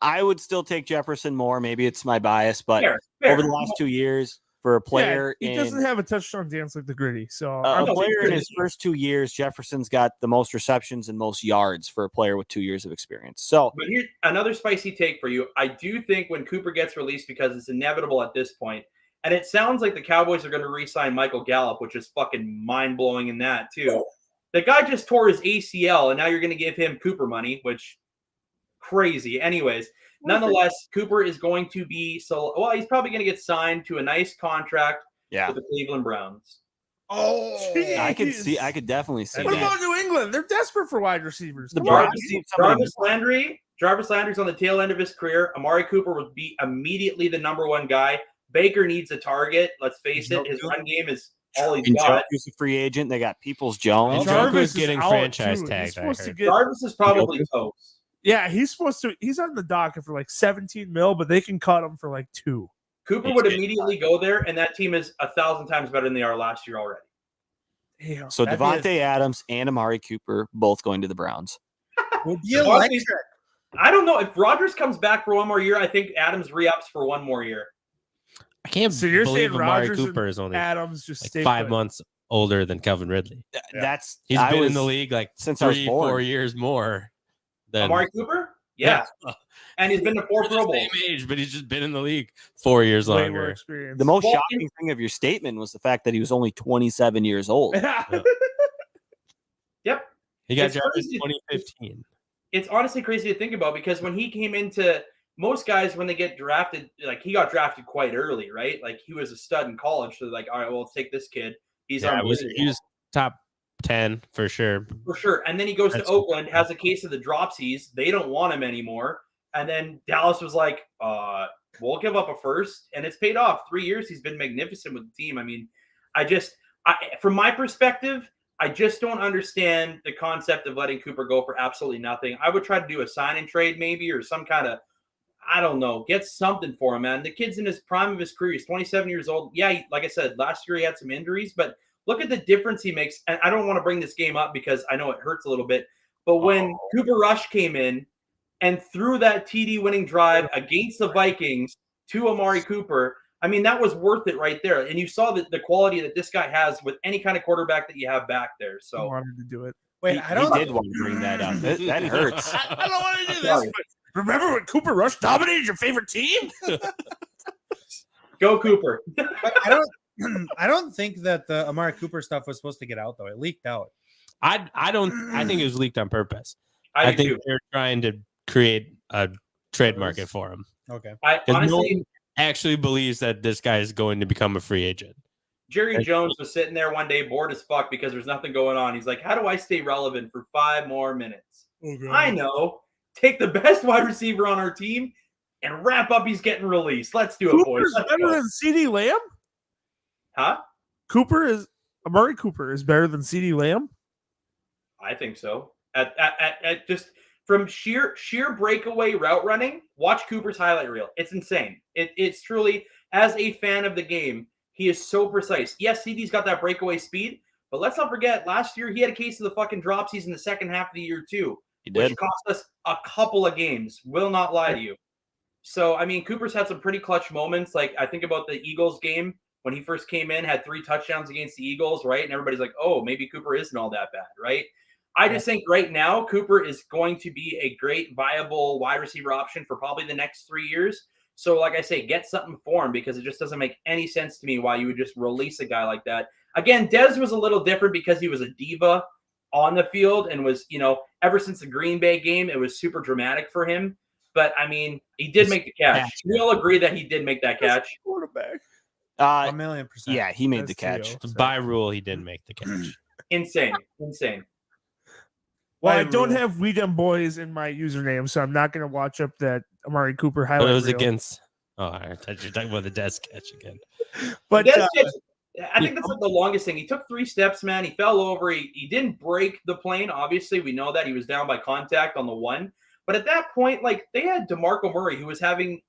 [SPEAKER 2] I would still take Jefferson more. Maybe it's my bias, but
[SPEAKER 4] Fair.
[SPEAKER 2] over the last 2 years, for a player,
[SPEAKER 5] he doesn't have a touchdown dance like the Gritty. So
[SPEAKER 2] a player in his first 2 years, Jefferson's got the most receptions and most yards for a player with 2 years of experience. So,
[SPEAKER 4] but here's another spicy take for you. I do think when Cooper gets released, because it's inevitable at this point, and it sounds like the Cowboys are going to re-sign Michael Gallup, which is fucking mind-blowing in that too. The guy just tore his ACL, and now you're going to give him Cooper money, which crazy. Anyways, nonetheless, Cooper is going to be he's probably going to get signed to a nice contract with the Cleveland Browns.
[SPEAKER 5] Oh,
[SPEAKER 2] I could definitely see
[SPEAKER 5] what
[SPEAKER 2] that.
[SPEAKER 5] about New England? They're desperate for wide receivers.
[SPEAKER 4] Jarvis Landry's on the tail end of his career. Amari Cooper would be immediately the number one guy. Baker needs a target. Let's face it. His run game is all he's got.
[SPEAKER 2] He's a free agent. They got Peoples-Jones.
[SPEAKER 3] Jarvis is getting franchise tagged.
[SPEAKER 4] Jarvis is probably toast.
[SPEAKER 5] Yeah, he's on the docket for like 17 mil, but they can cut him for like 2.
[SPEAKER 4] Cooper would immediately go there, and that team is 1,000 times better than they are last year already.
[SPEAKER 5] Damn,
[SPEAKER 2] so Devontae Adams and Amari Cooper both going to the Browns.
[SPEAKER 1] Would be electric.
[SPEAKER 4] I don't know. If Rodgers comes back for one more year, I think Adams re-ups for one more year.
[SPEAKER 3] I can't believe Amari Cooper is only
[SPEAKER 5] Adams just
[SPEAKER 3] like 5 months older than Kelvin Ridley.
[SPEAKER 2] He's
[SPEAKER 3] been in the league like
[SPEAKER 2] since
[SPEAKER 3] 3-4 years more than
[SPEAKER 4] Amari Cooper. Yeah. And he's been to 4 Pro Bowls.
[SPEAKER 3] Same age, but he's just been in the league 4 years
[SPEAKER 5] Way
[SPEAKER 3] longer.
[SPEAKER 5] more experience.
[SPEAKER 2] The most shocking thing of your statement was the fact that he was only 27 years old.
[SPEAKER 4] Yep.
[SPEAKER 3] He got drafted in 2015.
[SPEAKER 4] It's honestly crazy to think about, because when he came into most guys, when they get drafted, like he got drafted quite early, right? Like he was a stud in college. So like, all right, well, let's take this kid. He
[SPEAKER 3] was top 10 for sure.
[SPEAKER 4] For sure. And then he goes to Oakland, has a case of the dropsies. They don't want him anymore. And then Dallas was like, we'll give up a first. And it's paid off. 3 years, he's been magnificent with the team. I mean, from my perspective, I just don't understand the concept of letting Cooper go for absolutely nothing. I would try to do a sign and trade maybe, or some kind of, I don't know, get something for him, man. The kid's in his prime of his career. He's 27 years old. Yeah, like I said, last year he had some injuries, but look at the difference he makes. And I don't want to bring this game up because I know it hurts a little bit. But when Cooper Rush came in and threw that TD winning drive against the Vikings to Amari Cooper, I mean, that was worth it right there. And you saw the quality that this guy has with any kind of quarterback that you have back there. So
[SPEAKER 5] I wanted to do it.
[SPEAKER 1] Wait,
[SPEAKER 2] he did want to bring that up. That hurts.
[SPEAKER 5] I don't want to do this. But remember when Cooper Rush dominated your favorite team?
[SPEAKER 4] Go Cooper.
[SPEAKER 1] I don't think that the Amari Cooper stuff was supposed to get out though. It leaked out.
[SPEAKER 3] I think it was leaked on purpose.
[SPEAKER 4] I
[SPEAKER 3] think they're trying to create a trade market for him.
[SPEAKER 1] Okay.
[SPEAKER 3] No one actually believes that this guy is going to become a free agent.
[SPEAKER 4] Jerry Jones was sitting there one day bored as fuck because there's nothing going on. He's like, how do I stay relevant for 5 more minutes? Okay. I know. Take the best wide receiver on our team and wrap up he's getting released. Let's do it, boys.
[SPEAKER 5] Cooper's better than CD Lamb?
[SPEAKER 4] Huh?
[SPEAKER 5] Amari Cooper is better than CD Lamb?
[SPEAKER 4] I think so. At just from sheer breakaway route running, watch Cooper's highlight reel. It's insane. It's truly, as a fan of the game, he is so precise. Yes, CD's got that breakaway speed, but let's not forget, last year he had a case of the fucking dropsies in the second half of the year too, which cost us a couple of games. Will not lie to you. So, I mean, Cooper's had some pretty clutch moments. Like, I think about the Eagles game when he first came in, had 3 touchdowns against the Eagles, right? And everybody's like, oh, maybe Cooper isn't all that bad, right? I just think right now Cooper is going to be a great, viable wide receiver option for probably the next 3 years. So, like I say, get something for him, because it just doesn't make any sense to me why you would just release a guy like that. Again, Dez was a little different because he was a diva on the field and was, ever since the Green Bay game, it was super dramatic for him. But, I mean, he did make the catch. We all agree that he did make that catch.
[SPEAKER 5] Quarterback.
[SPEAKER 1] 1,000,000%.
[SPEAKER 2] Yeah, he made the catch.
[SPEAKER 3] By rule, he didn't make the catch.
[SPEAKER 4] Insane.
[SPEAKER 5] Well, I don't have We Dem Boys in my username, so I'm not going to watch up that Amari Cooper highlight
[SPEAKER 3] But it was
[SPEAKER 5] reel.
[SPEAKER 3] against. Oh, I thought you're talking about the Dez catch again.
[SPEAKER 5] But
[SPEAKER 4] I think that's like the longest thing. He took 3 steps, man. He fell over. He didn't break the plane. Obviously, we know that he was down by contact on the 1. But at that point, like they had DeMarco Murray, who was having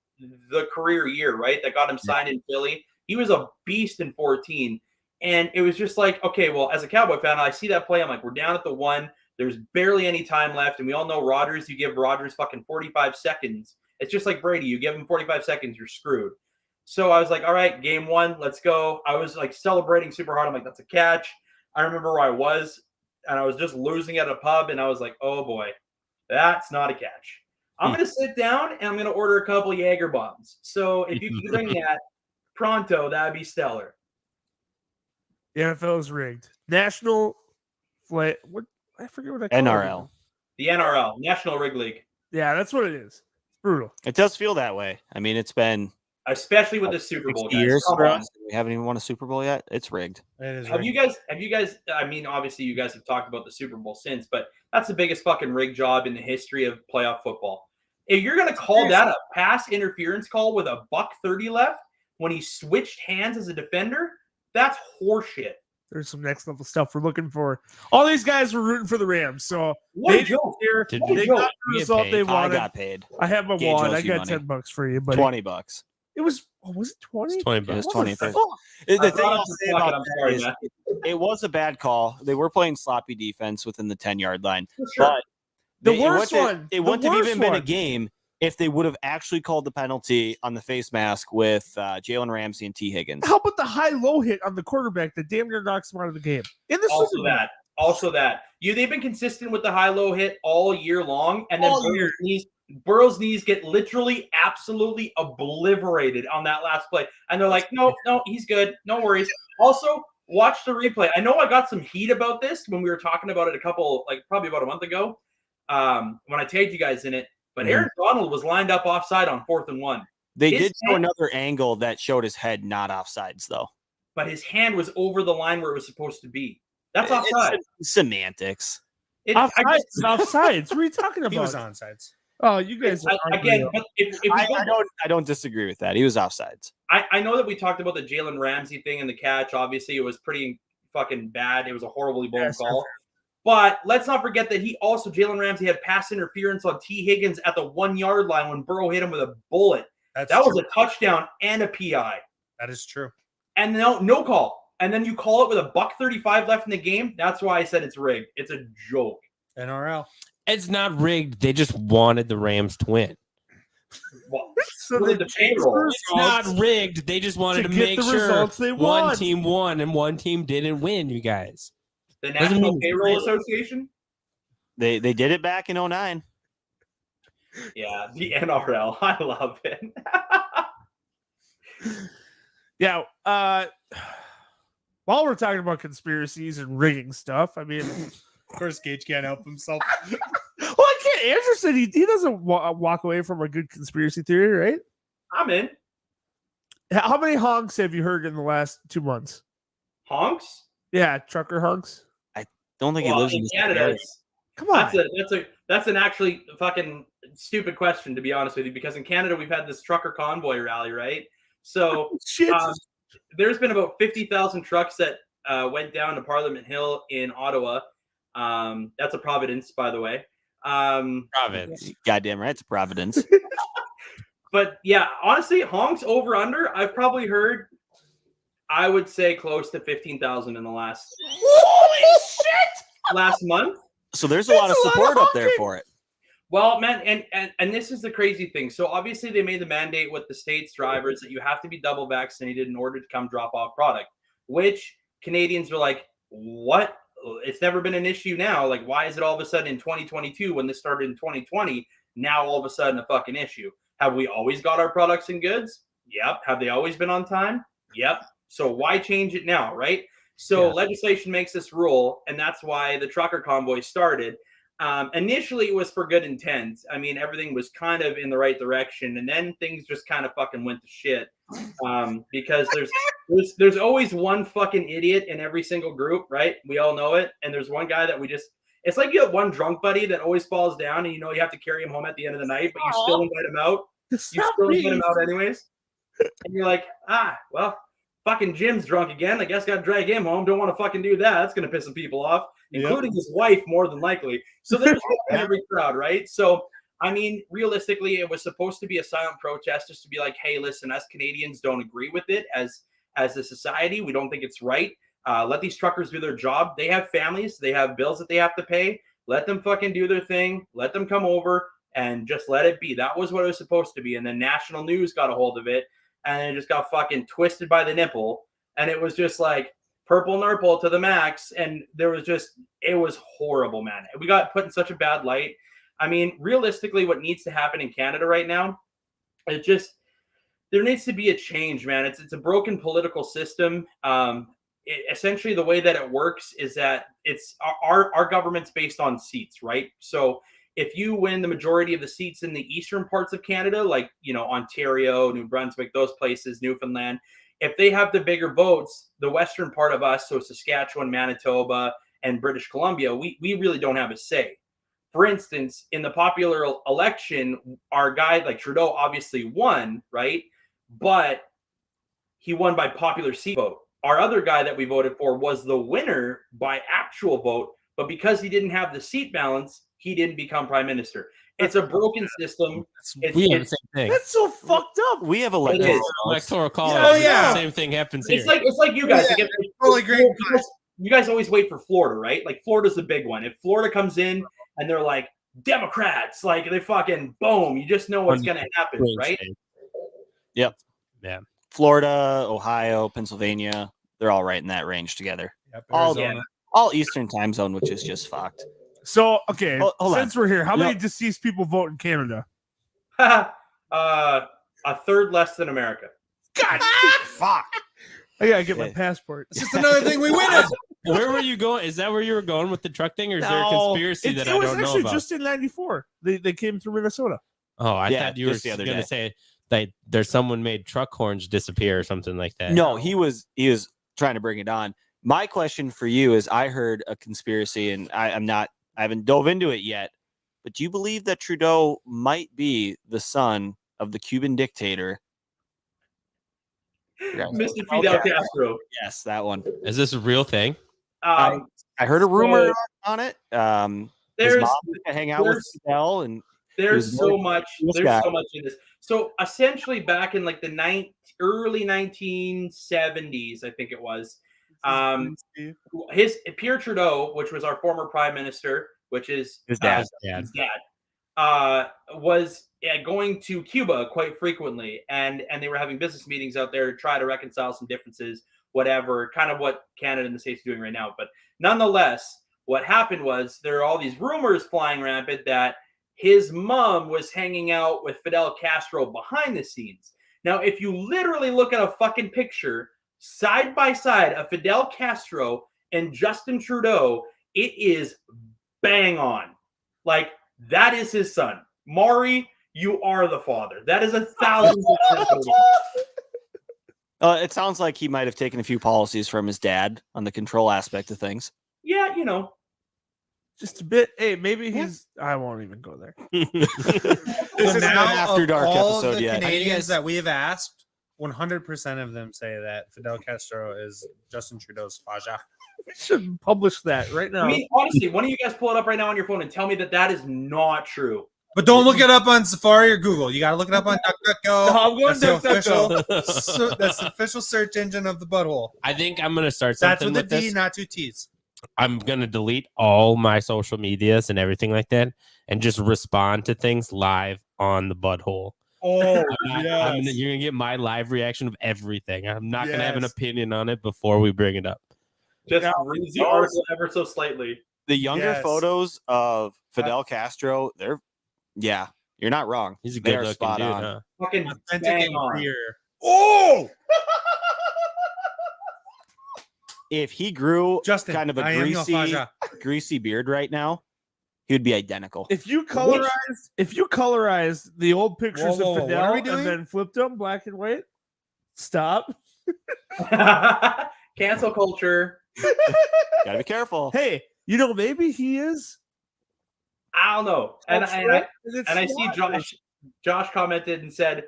[SPEAKER 4] the career year, right? That got him signed in Philly. He was a beast in 14. And it was just like, okay, well, as a Cowboy fan, I see that play. I'm like, we're down at the 1. There's barely any time left. And we all know Rodgers, you give Rodgers fucking 45 seconds. It's just like Brady. You give him 45 seconds, you're screwed. So I was like, all right, game 1, let's go. I was like celebrating super hard. I'm like, that's a catch. I remember where I was, and I was just losing at a pub. And I was like, oh boy, that's not a catch. I'm going to sit down and I'm going to order a couple Jaeger bombs. So if you can bring that pronto, that'd be stellar.
[SPEAKER 5] The NFL is rigged. National flag. What? I forget what I call
[SPEAKER 2] NRL.
[SPEAKER 5] it.
[SPEAKER 4] The NRL, National Rig League.
[SPEAKER 5] Yeah, that's what it is. It's brutal.
[SPEAKER 2] It does feel that way. I mean, it's been
[SPEAKER 4] especially with the Super Bowl, guys.
[SPEAKER 2] years for us. We haven't even won a Super Bowl yet. It's rigged.
[SPEAKER 1] It is
[SPEAKER 4] Have you guys, I mean, obviously you guys have talked about the Super Bowl since, but that's the biggest fucking rig job in the history of playoff football. If you're going to call that a pass interference call with a $130 left when he switched hands as a defender, that's horseshit.
[SPEAKER 5] There's some next level stuff we're looking for. All these guys were rooting for the Rams, so
[SPEAKER 4] What
[SPEAKER 5] they
[SPEAKER 4] a joke.
[SPEAKER 5] they got the result they
[SPEAKER 2] I
[SPEAKER 5] wanted.
[SPEAKER 2] got paid
[SPEAKER 5] I have my
[SPEAKER 2] Gage
[SPEAKER 5] wallet.
[SPEAKER 2] owes
[SPEAKER 5] I
[SPEAKER 2] you
[SPEAKER 5] got
[SPEAKER 2] money.
[SPEAKER 5] $10 for you, but
[SPEAKER 2] $20.
[SPEAKER 5] it was it 20?
[SPEAKER 3] It's 20
[SPEAKER 2] It was
[SPEAKER 3] bucks.
[SPEAKER 2] 20.
[SPEAKER 5] What the
[SPEAKER 2] The
[SPEAKER 5] fuck?
[SPEAKER 2] thing
[SPEAKER 4] I thought
[SPEAKER 2] I'll
[SPEAKER 4] it
[SPEAKER 2] say
[SPEAKER 4] was
[SPEAKER 2] about
[SPEAKER 4] I'm
[SPEAKER 2] that
[SPEAKER 4] sorry,
[SPEAKER 2] is
[SPEAKER 4] man.
[SPEAKER 2] it was a bad call. They were playing sloppy defense within the 10-yard line.
[SPEAKER 4] For sure.
[SPEAKER 2] But
[SPEAKER 5] The
[SPEAKER 2] it
[SPEAKER 5] worst
[SPEAKER 2] wouldn't-
[SPEAKER 5] one.
[SPEAKER 2] It
[SPEAKER 5] The
[SPEAKER 2] wouldn't have
[SPEAKER 5] worst
[SPEAKER 2] even been a
[SPEAKER 5] one.
[SPEAKER 2] game if they would have actually called the penalty on the face mask with Jalen Ramsey and T. Higgins.
[SPEAKER 5] How about the high-low hit on the quarterback that damn near knocks him out of the game? In the
[SPEAKER 4] Also
[SPEAKER 5] Super Bowl.
[SPEAKER 4] that. They've been consistent with the high-low hit all year long, and then
[SPEAKER 5] All year.
[SPEAKER 4] Burrow's knees get literally absolutely obliterated on that last play. And they're like, no, he's good. No worries. Also, watch the replay. I know I got some heat about this when we were talking about it probably about a month ago when I tagged you guys in it. But Aaron Donald was lined up offside on 4th and 1.
[SPEAKER 2] They
[SPEAKER 4] His
[SPEAKER 2] did show
[SPEAKER 4] hand-
[SPEAKER 2] another angle that showed his head not offsides, though.
[SPEAKER 4] But his hand was over the line where it was supposed to be. That's offside.
[SPEAKER 2] It's semantics.
[SPEAKER 5] Offsides. Offsides. What are you talking about?
[SPEAKER 1] He was onsides.
[SPEAKER 5] Oh, you guys are
[SPEAKER 4] again,
[SPEAKER 5] unreal.
[SPEAKER 4] but if we
[SPEAKER 2] I don't disagree with that. He was offsides.
[SPEAKER 4] I know that we talked about the Jalen Ramsey thing and the catch. Obviously, it was pretty fucking bad. It was a horribly blown
[SPEAKER 5] Yes,
[SPEAKER 4] call. But let's not forget that Jalen Ramsey had pass interference on T. Higgins at the 1 yard line when Burrow hit him with a bullet.
[SPEAKER 1] That
[SPEAKER 4] That was a touchdown and a PI.
[SPEAKER 1] That is true.
[SPEAKER 4] And no call. And then you call it with a $135 left in the game. That's why I said it's rigged. It's a joke.
[SPEAKER 1] NRL.
[SPEAKER 3] It's not rigged. They just wanted the Rams to win.
[SPEAKER 4] Well,
[SPEAKER 5] So
[SPEAKER 4] look
[SPEAKER 5] they
[SPEAKER 4] at the
[SPEAKER 5] changed
[SPEAKER 4] payroll.
[SPEAKER 5] the
[SPEAKER 3] It's not
[SPEAKER 5] results.
[SPEAKER 3] rigged. They just wanted
[SPEAKER 5] To
[SPEAKER 3] to,
[SPEAKER 5] get
[SPEAKER 3] make
[SPEAKER 5] the
[SPEAKER 3] sure
[SPEAKER 5] results they
[SPEAKER 3] one
[SPEAKER 5] want.
[SPEAKER 3] team won and one team didn't win, you guys.
[SPEAKER 4] The
[SPEAKER 3] Doesn't
[SPEAKER 4] National
[SPEAKER 3] mean
[SPEAKER 4] Payroll
[SPEAKER 3] rigged.
[SPEAKER 4] Association?
[SPEAKER 2] They did it back in 09.
[SPEAKER 4] Yeah, the NRL. I love it.
[SPEAKER 5] Yeah. While we're talking about conspiracies and rigging stuff, I mean,
[SPEAKER 1] Of course, Gage can't help himself.
[SPEAKER 5] well, I can't. Andrew said he doesn't walk away from a good conspiracy theory, right?
[SPEAKER 4] I'm in.
[SPEAKER 5] How many honks have you heard in the last 2 months?
[SPEAKER 4] Honks?
[SPEAKER 5] Yeah, trucker honks.
[SPEAKER 2] Don't think he
[SPEAKER 4] Well,
[SPEAKER 2] lives in
[SPEAKER 4] in
[SPEAKER 2] this
[SPEAKER 4] Canada,
[SPEAKER 2] area.
[SPEAKER 5] Come on.
[SPEAKER 4] that's an actually fucking stupid question, to be honest with you, because in Canada we've had this trucker convoy rally, right? So
[SPEAKER 5] Shit.
[SPEAKER 4] there's been about 50,000 trucks that went down to Parliament Hill in Ottawa. That's a Providence, by the way.
[SPEAKER 3] Province.
[SPEAKER 2] Goddamn right, it's Providence.
[SPEAKER 4] But yeah, honestly, honks over under, I've probably heard, I would say close to 15,000 in the last month.
[SPEAKER 2] So there's a lot of
[SPEAKER 5] That's a lot of
[SPEAKER 2] support up there
[SPEAKER 5] honking.
[SPEAKER 2] for it.
[SPEAKER 4] Well, man, and this is the crazy thing. So obviously they made the mandate with the state's drivers that you have to be double vaccinated in order to come drop off product, which Canadians are like, what? It's never been an issue now. Like, why is it all of a sudden in 2022 when this started in 2020, now all of a sudden a fucking issue? Have we always got our products and goods? Yep. Have they always been on time? Yep. So why change it now, right? So legislation makes this rule, and that's why the trucker convoy started. Initially, it was for good intent. I mean, everything was kind of in the right direction, and then things just kind of fucking went to shit. Because there's always one fucking idiot in every single group, right? We all know it. And there's one guy that it's like you have one drunk buddy that always falls down, and you know you have to carry him home at the end of the night, but you still invite him out. You still invite him out anyways. And you're like, well, fucking Jim's drunk again. I guess got to drag him home. Don't want to fucking do that. That's going to piss some people off, including his wife, more than likely. So there's in every crowd, right? So I mean, realistically, it was supposed to be a silent protest, just to be like, hey, listen, us Canadians don't agree with it as a society. We don't think it's right. Let these truckers do their job. They have families. They have bills that they have to pay. Let them fucking do their thing. Let them come over and just let it be. That was what it was supposed to be. And then national news got a hold of it, and it just got fucking twisted by the nipple. And it was just like purple nurple to the max. And it was horrible, man. We got put in such a bad light. I mean, realistically, what needs to happen in Canada right now, there needs to be a change, man. It's a broken political system. Essentially, the way that it works is that it's our government's based on seats, right? So if you win the majority of the seats in the eastern parts of Canada, like, Ontario, New Brunswick, those places, Newfoundland, if they have the bigger votes, the western part of us, so Saskatchewan, Manitoba, and British Columbia, we really don't have a say. For instance, in the popular election, our guy like Trudeau obviously won, right? But he won by popular seat vote. Our other guy that we voted for was the winner by actual vote, but because he didn't have the seat balance, he didn't become prime minister. It's a broken system.
[SPEAKER 3] We have the same thing.
[SPEAKER 5] That's so fucked up.
[SPEAKER 2] We have
[SPEAKER 3] Electoral college.
[SPEAKER 1] Oh, yeah.
[SPEAKER 3] Same thing happens here.
[SPEAKER 4] It's like you guys.
[SPEAKER 1] Yeah,
[SPEAKER 4] Like,
[SPEAKER 1] totally agree.
[SPEAKER 4] you guys always wait for Florida, right? Like Florida's the big one. If Florida comes in and they're like Democrats, like they fucking boom, you just know what's gonna happen, right?
[SPEAKER 2] Yep.
[SPEAKER 3] Yeah.
[SPEAKER 2] Florida, Ohio, Pennsylvania, they're all right in that range together.
[SPEAKER 1] Yep,
[SPEAKER 2] All,
[SPEAKER 1] Arizona.
[SPEAKER 2] all Eastern time zone, which is just fucked.
[SPEAKER 5] So, okay,
[SPEAKER 2] Hold
[SPEAKER 5] since
[SPEAKER 2] on.
[SPEAKER 5] we're here, how
[SPEAKER 2] No.
[SPEAKER 5] many deceased people vote in Canada?
[SPEAKER 4] A third less than America.
[SPEAKER 5] God,
[SPEAKER 2] Fuck.
[SPEAKER 5] I gotta get my
[SPEAKER 2] Okay.
[SPEAKER 5] passport.
[SPEAKER 1] It's just another thing we win.
[SPEAKER 3] Where were you going? Is that where you were going with the truck thing, or is there a
[SPEAKER 5] No,
[SPEAKER 3] conspiracy that
[SPEAKER 5] it
[SPEAKER 3] I
[SPEAKER 5] was
[SPEAKER 3] don't know
[SPEAKER 5] actually
[SPEAKER 3] about?
[SPEAKER 5] just in '94. They came through Minnesota.
[SPEAKER 3] Oh, I
[SPEAKER 2] Yeah,
[SPEAKER 3] thought you were
[SPEAKER 2] just the other
[SPEAKER 3] going
[SPEAKER 2] day.
[SPEAKER 3] to say that there's someone made truck horns disappear or something like that.
[SPEAKER 2] No, he was trying to bring it on. My question for you is, I heard a conspiracy, and I haven't dove into it yet, but do you believe that Trudeau might be the son of the Cuban dictator?
[SPEAKER 4] Mr. Fidel Castro.
[SPEAKER 2] Yes, that one.
[SPEAKER 3] Is this a real thing?
[SPEAKER 2] I heard a rumor
[SPEAKER 4] So,
[SPEAKER 2] on it. His
[SPEAKER 4] there's
[SPEAKER 2] mom used to hang out with Fidel, and
[SPEAKER 4] there's
[SPEAKER 2] was
[SPEAKER 4] so
[SPEAKER 2] very
[SPEAKER 4] much
[SPEAKER 2] this guy.
[SPEAKER 4] in this. So essentially, back in like the early 1970s, I think it was, Pierre Trudeau, which was our former prime minister, which is
[SPEAKER 2] His dad.
[SPEAKER 4] his dad, was going to Cuba quite frequently, and they were having business meetings out there to try to reconcile some differences, whatever, kind of what Canada and the States are doing right now. But nonetheless, what happened was there are all these rumors flying rampant that his mom was hanging out with Fidel Castro behind the scenes. Now, if you literally look at a fucking picture side by side of Fidel Castro and Justin Trudeau, it is bang on. Like, that is his son. Maury, you are the father. That is 1,000%.
[SPEAKER 2] It sounds like he might have taken a few policies from his dad on the control aspect of things.
[SPEAKER 4] Yeah, you know.
[SPEAKER 5] Just a bit. Hey, maybe he's. I won't even go there.
[SPEAKER 2] This is
[SPEAKER 1] now,
[SPEAKER 2] an After
[SPEAKER 1] of
[SPEAKER 2] Dark
[SPEAKER 1] all
[SPEAKER 2] episode
[SPEAKER 1] the
[SPEAKER 2] yet.
[SPEAKER 1] Canadians that we have asked, 100% of them say that Fidel Castro is Justin Trudeau's Faja.
[SPEAKER 5] We should publish that right now.
[SPEAKER 4] I mean, honestly, why don't you guys pull it up right now on your phone and tell me that is not true?
[SPEAKER 1] But don't look it up on Safari or Google. You got to look it up on DuckDuckGo.
[SPEAKER 5] No, I'm going
[SPEAKER 1] That's the
[SPEAKER 5] DuckDuckGo.
[SPEAKER 1] that's the official search engine of the butthole.
[SPEAKER 3] I think I'm going to start
[SPEAKER 1] That's
[SPEAKER 3] something
[SPEAKER 1] with a
[SPEAKER 3] with
[SPEAKER 1] D,
[SPEAKER 3] this.
[SPEAKER 1] not two T's.
[SPEAKER 3] I'm going to delete all my social medias and everything like that and just respond to things live on the butthole.
[SPEAKER 1] Oh,
[SPEAKER 3] You're going to get my live reaction of everything. I'm not going to have an
[SPEAKER 1] Yes.
[SPEAKER 3] opinion on it before we bring it up.
[SPEAKER 4] Just
[SPEAKER 5] Now,
[SPEAKER 4] read the article ever so slightly.
[SPEAKER 2] The younger
[SPEAKER 1] Yes.
[SPEAKER 2] photos of Fidel Castro, you're not wrong.
[SPEAKER 3] He's a
[SPEAKER 2] They
[SPEAKER 3] good
[SPEAKER 2] are
[SPEAKER 3] looking
[SPEAKER 2] spot
[SPEAKER 3] dude,
[SPEAKER 2] on.
[SPEAKER 3] huh?
[SPEAKER 4] Fucking
[SPEAKER 1] authentic
[SPEAKER 4] bang
[SPEAKER 1] and
[SPEAKER 4] on.
[SPEAKER 1] clear. Oh,
[SPEAKER 2] If he grew
[SPEAKER 1] Justin,
[SPEAKER 2] kind of a
[SPEAKER 1] I am your Faja.
[SPEAKER 2] greasy beard right now, he would be identical.
[SPEAKER 5] If you colorize the old pictures
[SPEAKER 1] Whoa,
[SPEAKER 5] of
[SPEAKER 1] what are we
[SPEAKER 5] Fidel
[SPEAKER 1] doing?
[SPEAKER 5] and then flipped them black and white, stop.
[SPEAKER 4] Cancel culture.
[SPEAKER 2] Gotta be careful.
[SPEAKER 5] Hey, maybe he is.
[SPEAKER 4] I don't know. And I see Josh commented and said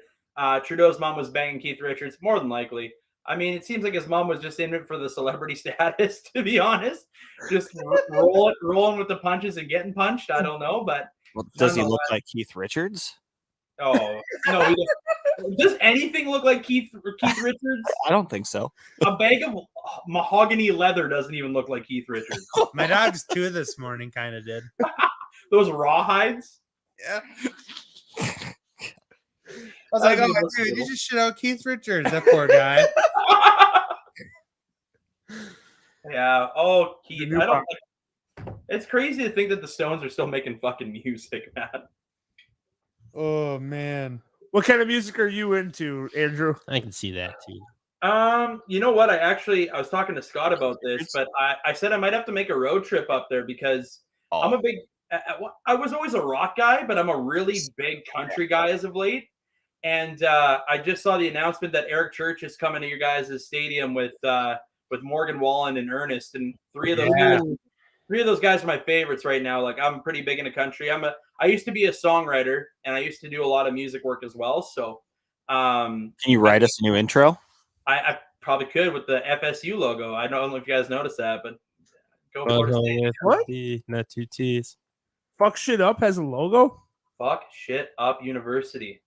[SPEAKER 4] Trudeau's mom was banging Keith Richards. More than likely. I mean, it seems like his mom was just in it for the celebrity status, to be honest. Just rolling with the punches and getting punched. I don't know, but
[SPEAKER 2] Well, does he look like Keith Richards?
[SPEAKER 4] Oh no, does anything look like Keith Richards?
[SPEAKER 2] I don't think so.
[SPEAKER 4] A bag of mahogany leather doesn't even look like Keith Richards.
[SPEAKER 1] My dog's too this morning kind of did.
[SPEAKER 4] Those rawhides.
[SPEAKER 1] Yeah. I was like, oh, dude, you just shit out Keith Richards, that poor guy.
[SPEAKER 4] Yeah. Oh, Keith. I don't. It's crazy to think that the Stones are still making fucking music, man.
[SPEAKER 1] Oh man.
[SPEAKER 5] What kind of music are you into, Andrew?
[SPEAKER 3] I can see that too.
[SPEAKER 4] You know what? I was talking to Scott about this, but I said I might have to make a road trip up there because I'm a big. I was always a rock guy, but I'm a really big country guy as of late. And I just saw the announcement that Eric Church is coming to your guys' stadium with Morgan Wallen and Ernest, and three of those guys are my favorites right now. Like, I'm pretty big into country. I used to be a songwriter, and I used to do a lot of music work as well. So,
[SPEAKER 2] can you write us a new intro?
[SPEAKER 4] I probably could with the FSU logo. I don't know if you guys noticed that, but go Florida State.
[SPEAKER 5] What?
[SPEAKER 3] Not two T's.
[SPEAKER 5] Fuck Shit Up has a logo?
[SPEAKER 4] Fuck Shit Up University.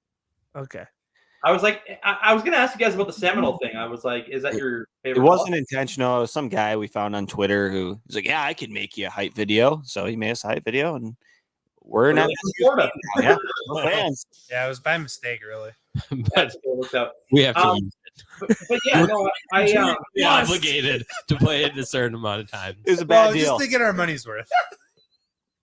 [SPEAKER 5] Okay.
[SPEAKER 4] I was like, I was gonna ask you guys about the Seminole thing. I was like, is that your favorite?
[SPEAKER 2] It wasn't intentional. It was some guy we found on Twitter who was like, "Yeah, I can make you a hype video." So he made us a hype video, and we're not
[SPEAKER 4] Florida.
[SPEAKER 2] Yeah, no fans.
[SPEAKER 1] Yeah, it was by mistake, really.
[SPEAKER 3] But we have to use it.
[SPEAKER 4] But yeah, no,
[SPEAKER 3] We're obligated to play it a certain amount of time.
[SPEAKER 2] It was a bad
[SPEAKER 1] Just
[SPEAKER 2] deal.
[SPEAKER 1] to get our money's worth.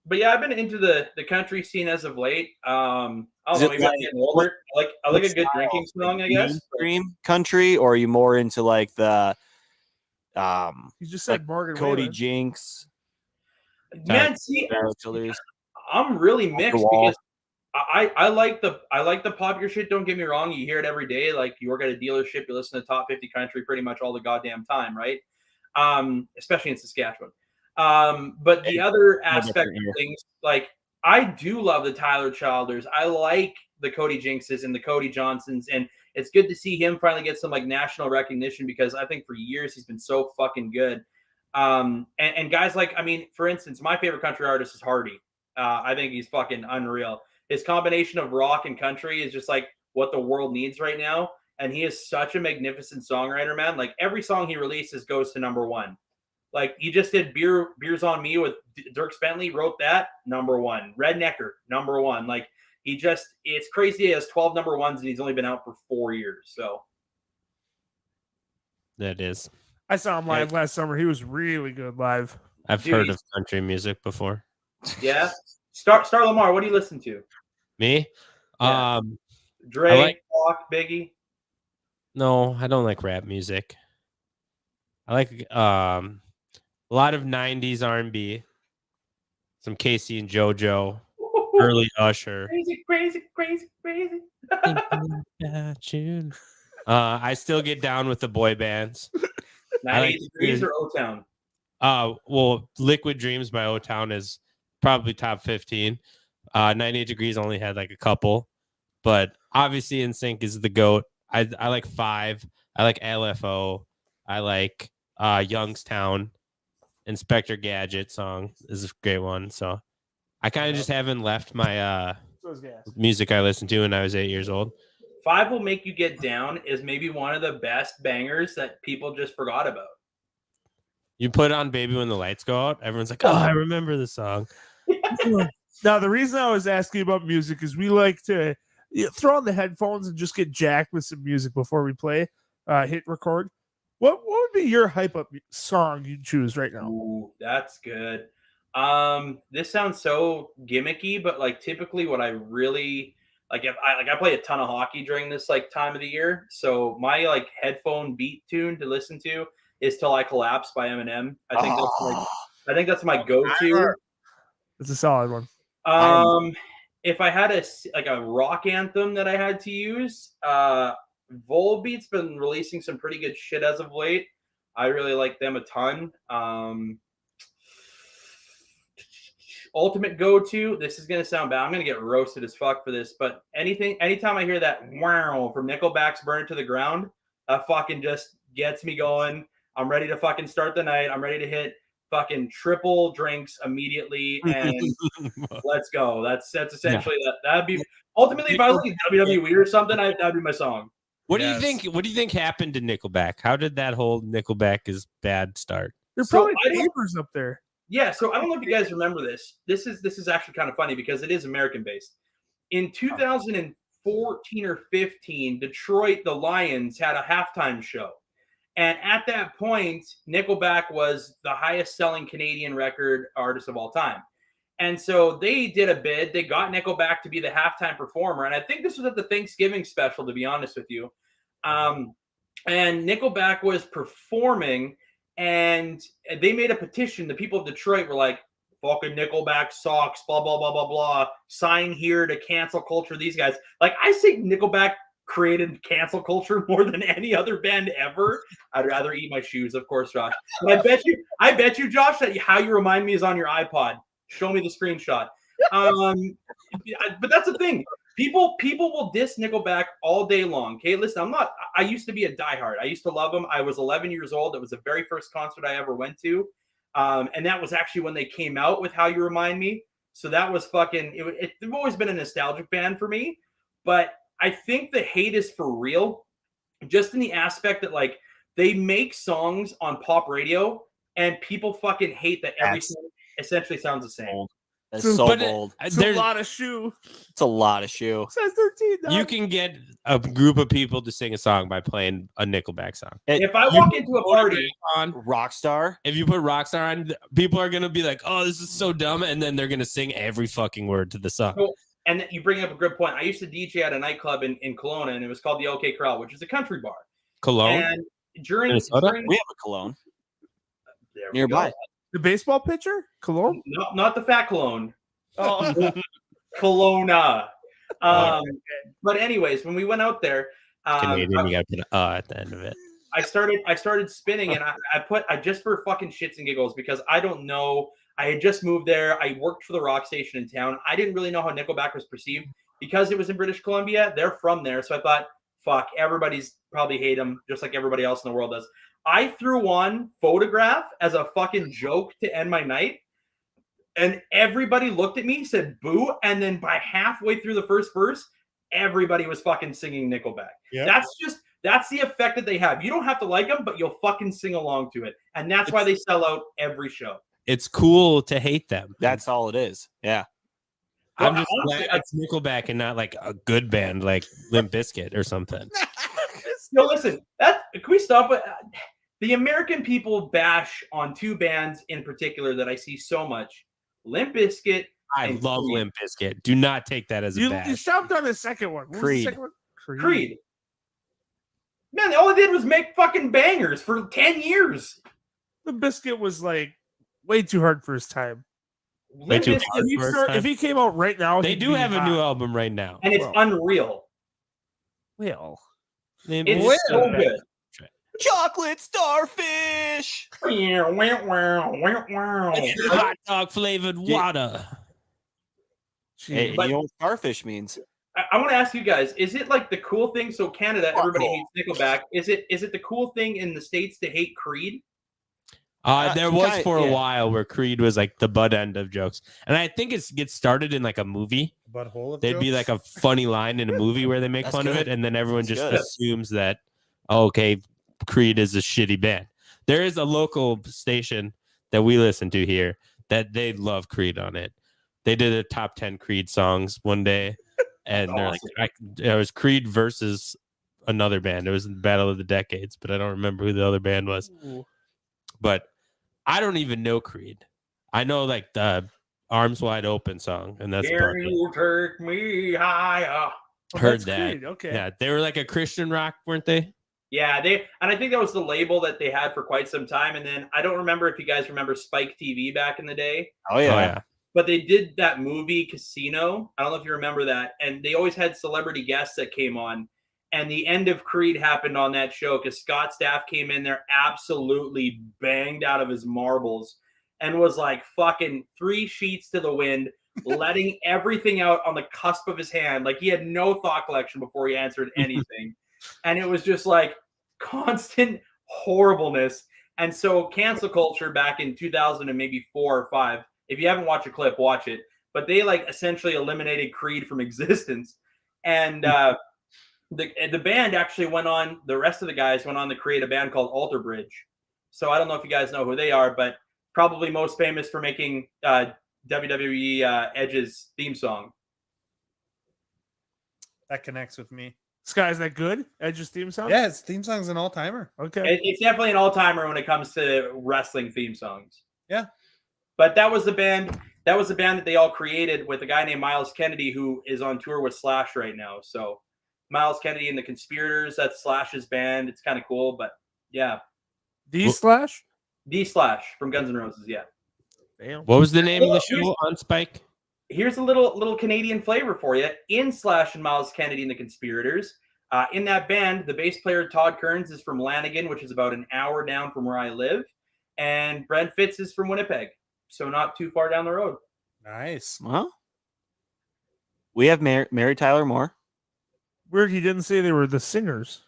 [SPEAKER 4] But yeah, I've been into the country scene as of late. I don't know, maybe I'm getting older. I like a good drinking song, I guess.
[SPEAKER 2] Mainstream country, or are you more into like the
[SPEAKER 5] You just said
[SPEAKER 2] like
[SPEAKER 5] Morgan
[SPEAKER 2] Cody
[SPEAKER 5] Whalen.
[SPEAKER 2] Jinks?
[SPEAKER 4] Man, see,
[SPEAKER 2] Barrel Chillers?
[SPEAKER 4] I'm really mixed
[SPEAKER 2] wall.
[SPEAKER 4] because I like the popular shit. Don't get me wrong, you hear it every day. Like, you work at a dealership, you listen to top 50 country pretty much all the goddamn time, right? Especially in Saskatchewan. But the other aspect of things, like, I do love the Tyler Childers. I like the Cody Jinkses and the Cody Johnsons, and it's good to see him finally get some like national recognition because I think for years he's been so fucking good. And guys like, I mean, for instance, my favorite country artist is Hardy. I think he's fucking unreal. His combination of rock and country is just like what the world needs right now. And he is such a magnificent songwriter, man. Like, every song he releases goes to number one. Like, he just did Beers on Me with Dirk Bentley, wrote that, number one. Rednecker, number one. Like, it's crazy. He has 12 number ones and he's only been out for 4 years. So
[SPEAKER 3] That is.
[SPEAKER 5] I saw him live last summer. He was really good live.
[SPEAKER 3] I've heard of country music before.
[SPEAKER 4] Yeah. Star Lamar, what do you listen to?
[SPEAKER 3] Me?
[SPEAKER 4] Yeah. Drake, Walk, Biggie.
[SPEAKER 3] No, I don't like rap music. I like a lot of 90s R&B, some Casey and JoJo, early Usher.
[SPEAKER 4] Crazy.
[SPEAKER 3] I still get down with the boy bands.
[SPEAKER 4] 98 Degrees or O-Town?
[SPEAKER 3] Well, Liquid Dreams by O-Town is probably top 15. 98 Degrees only had like a couple, but obviously NSYNC is the GOAT. I like Five. I like LFO. I like Youngstown. Inspector Gadget song is a great one. So I kind of just haven't left my music I listened to when I was 8 years old.
[SPEAKER 4] Five Will Make You Get Down is maybe one of the best bangers that people just forgot about.
[SPEAKER 3] You put on Baby When the Lights Go Out, everyone's like, oh, I remember the song.
[SPEAKER 5] Now, the reason I was asking about music is we like to throw on the headphones and just get jacked with some music before we play, hit record. What would be your hype up song you'd choose right now?
[SPEAKER 4] Ooh, that's good. This sounds so gimmicky, but like typically what I really like, I play a ton of hockey during this like time of the year. So my like headphone beat tune to listen to is Till I Collapse by Eminem. I think that's my go-to.
[SPEAKER 5] It's a solid one.
[SPEAKER 4] If I had a rock anthem that I had to use, Volbeat's been releasing some pretty good shit as of late. I really like them a ton. Ultimate go-to. This is gonna sound bad. I'm gonna get roasted as fuck for this, but anytime I hear that wow from Nickelback's "Burn It to the Ground," that fucking just gets me going. I'm ready to fucking start the night. I'm ready to hit fucking triple drinks immediately, and let's go. That's essentially that'd be ultimately if I was like WWE or something, that'd be my song.
[SPEAKER 3] What do you think? What do you think happened to Nickelback? How did that whole Nickelback is bad start?
[SPEAKER 5] They're probably neighbors up there.
[SPEAKER 4] Yeah, so I don't know if you guys remember this. This is actually kind of funny because it is American based. In 2014 or 15, Detroit, the Lions had a halftime show. And at that point, Nickelback was the highest selling Canadian record artist of all time. And so they did a bid. They got Nickelback to be the halftime performer. And I think this was at the Thanksgiving special, to be honest with you. And Nickelback was performing, and they made a petition. The people of Detroit were like, fucking Nickelback sucks, blah, blah, blah, blah, blah. Sign here to cancel culture these guys. Like, I think Nickelback created cancel culture more than any other band ever. I'd rather eat my shoes, of course, Josh. But I bet you, Josh, that How You Remind Me is on your iPod. Show me the screenshot. But that's the thing. People will diss Nickelback all day long. Okay, listen, I used to be a diehard. I used to love them. I was 11 years old. It was the very first concert I ever went to. And that was actually when they came out with How You Remind Me. So that was they've always been a nostalgic band for me. But I think the hate is for real, just in the aspect that like they make songs on pop radio and people fucking hate that everything essentially sounds the same.
[SPEAKER 2] That's so bold.
[SPEAKER 5] It's a lot of shoe.
[SPEAKER 2] It's a lot of shoe.
[SPEAKER 5] Says 13.
[SPEAKER 3] You can get a group of people to sing a song by playing a Nickelback song.
[SPEAKER 4] If I walk into a party
[SPEAKER 3] on
[SPEAKER 2] Rockstar,
[SPEAKER 3] if you put Rockstar on, people are gonna be like, "Oh, this is so dumb," and then they're gonna sing every fucking word to the song.
[SPEAKER 4] Cool. And you bring up a good point. I used to DJ at a nightclub in Kelowna, and it was called the OK Corral, which is a country bar.
[SPEAKER 3] Cologne.
[SPEAKER 4] And during
[SPEAKER 2] we have a Cologne nearby.
[SPEAKER 5] The baseball pitcher, Cologne.
[SPEAKER 4] Not the fat Cologne.
[SPEAKER 5] Oh,
[SPEAKER 4] Kelowna. But anyways, when we went out there,
[SPEAKER 3] Canadian, you got to put an at the end of it.
[SPEAKER 4] I started spinning, and I just for fucking shits and giggles because I don't know. I had just moved there. I worked for the rock station in town. I didn't really know how Nickelback was perceived because it was in British Columbia. They're from there, so I thought, fuck, everybody's probably hate them just like everybody else in the world does. I threw on Photograph as a fucking joke to end my night, and everybody looked at me, said boo, and then by halfway through the first verse, everybody was fucking singing Nickelback. Yep. That's the effect that they have. You don't have to like them, but you'll fucking sing along to it, and that's why they sell out every show.
[SPEAKER 3] It's cool to hate them.
[SPEAKER 2] That's all it is. Yeah.
[SPEAKER 3] I'm just glad it's Nickelback and not like a good band like Limp Bizkit or something.
[SPEAKER 4] No, listen. Can we stop with the American people bash on two bands in particular that I see so much? Limp Bizkit.
[SPEAKER 3] I love Limp Bizkit. Do not take that as a bash.
[SPEAKER 5] You stopped on the second one.
[SPEAKER 4] Creed. Man, all they did was make fucking bangers for 10 years.
[SPEAKER 5] The Biscuit was like way too hard for his time.
[SPEAKER 3] If
[SPEAKER 5] he came out right now,
[SPEAKER 3] they do have a new album right now,
[SPEAKER 4] and it's unreal.
[SPEAKER 5] Well,
[SPEAKER 4] it's so good.
[SPEAKER 2] Chocolate starfish.
[SPEAKER 3] Hot dog flavored water.
[SPEAKER 2] Hey, you know what starfish means?
[SPEAKER 4] I want to ask you guys: is it like the cool thing? So Canada, everybody hates Nickelback. Is it the cool thing in the States to hate Creed?
[SPEAKER 3] There was for a while where Creed was like the butt end of jokes, and I think it gets started in like a movie.
[SPEAKER 1] Butthole of
[SPEAKER 3] There'd
[SPEAKER 1] jokes?
[SPEAKER 3] be like a funny line in a movie where they make fun of it, and then everyone just assumes that okay, Creed is a shitty band. There is a local station that we listen to here that they love Creed on it. They did a top 10 Creed songs one day, and they're like, it was Creed versus another band. It was the Battle of the Decades, but I don't remember who the other band was.
[SPEAKER 5] Ooh.
[SPEAKER 3] But I don't even know Creed. I know like the Arms Wide Open song, and that's
[SPEAKER 4] Can you take me higher?
[SPEAKER 3] Heard that.
[SPEAKER 5] Creed. Okay.
[SPEAKER 3] Yeah, they were like a Christian rock, weren't they?
[SPEAKER 4] Yeah, and I think that was the label that they had for quite some time. And then I don't remember if you guys remember Spike TV back in the day.
[SPEAKER 2] Oh yeah.
[SPEAKER 4] But they did that movie Casino. I don't know if you remember that. And they always had celebrity guests that came on. And the end of Creed happened on that show because Scott Staff came in there absolutely banged out of his marbles and was like fucking 3 sheets to the wind, letting everything out on the cusp of his hand. Like he had no thought collection before he answered anything. And it was just like constant horribleness. And so cancel culture back in 2000 and maybe 4 or 5. If you haven't watched a clip, watch it. But they like essentially eliminated Creed from existence. And the band actually went on, the rest of the guys went on to create a band called Alter Bridge. So I don't know if you guys know who they are, but probably most famous for making WWE Edge's theme song.
[SPEAKER 1] That connects with me.
[SPEAKER 5] Sky, is that good? Edge's theme song?
[SPEAKER 1] Yeah, his theme song's an all-timer.
[SPEAKER 5] Okay.
[SPEAKER 4] It's definitely an all-timer when it comes to wrestling theme songs.
[SPEAKER 1] Yeah.
[SPEAKER 4] But that was the band that they all created with a guy named Miles Kennedy, who is on tour with Slash right now. So Miles Kennedy and the Conspirators, that's Slash's band. It's kind of cool, but yeah.
[SPEAKER 5] D-Slash?
[SPEAKER 4] D-Slash from Guns N' Roses, yeah.
[SPEAKER 5] Damn.
[SPEAKER 3] What was the name of the show on Spike?
[SPEAKER 4] Here's a little Canadian flavor for you. In Slash and Miles Kennedy and the Conspirators, in that band, the bass player Todd Kearns is from Lanigan, which is about an hour down from where I live, and Brent Fitz is from Winnipeg, so not too far down the road.
[SPEAKER 1] Nice.
[SPEAKER 2] Well, we have Mary Tyler Moore.
[SPEAKER 5] Weird he didn't say they were the singers.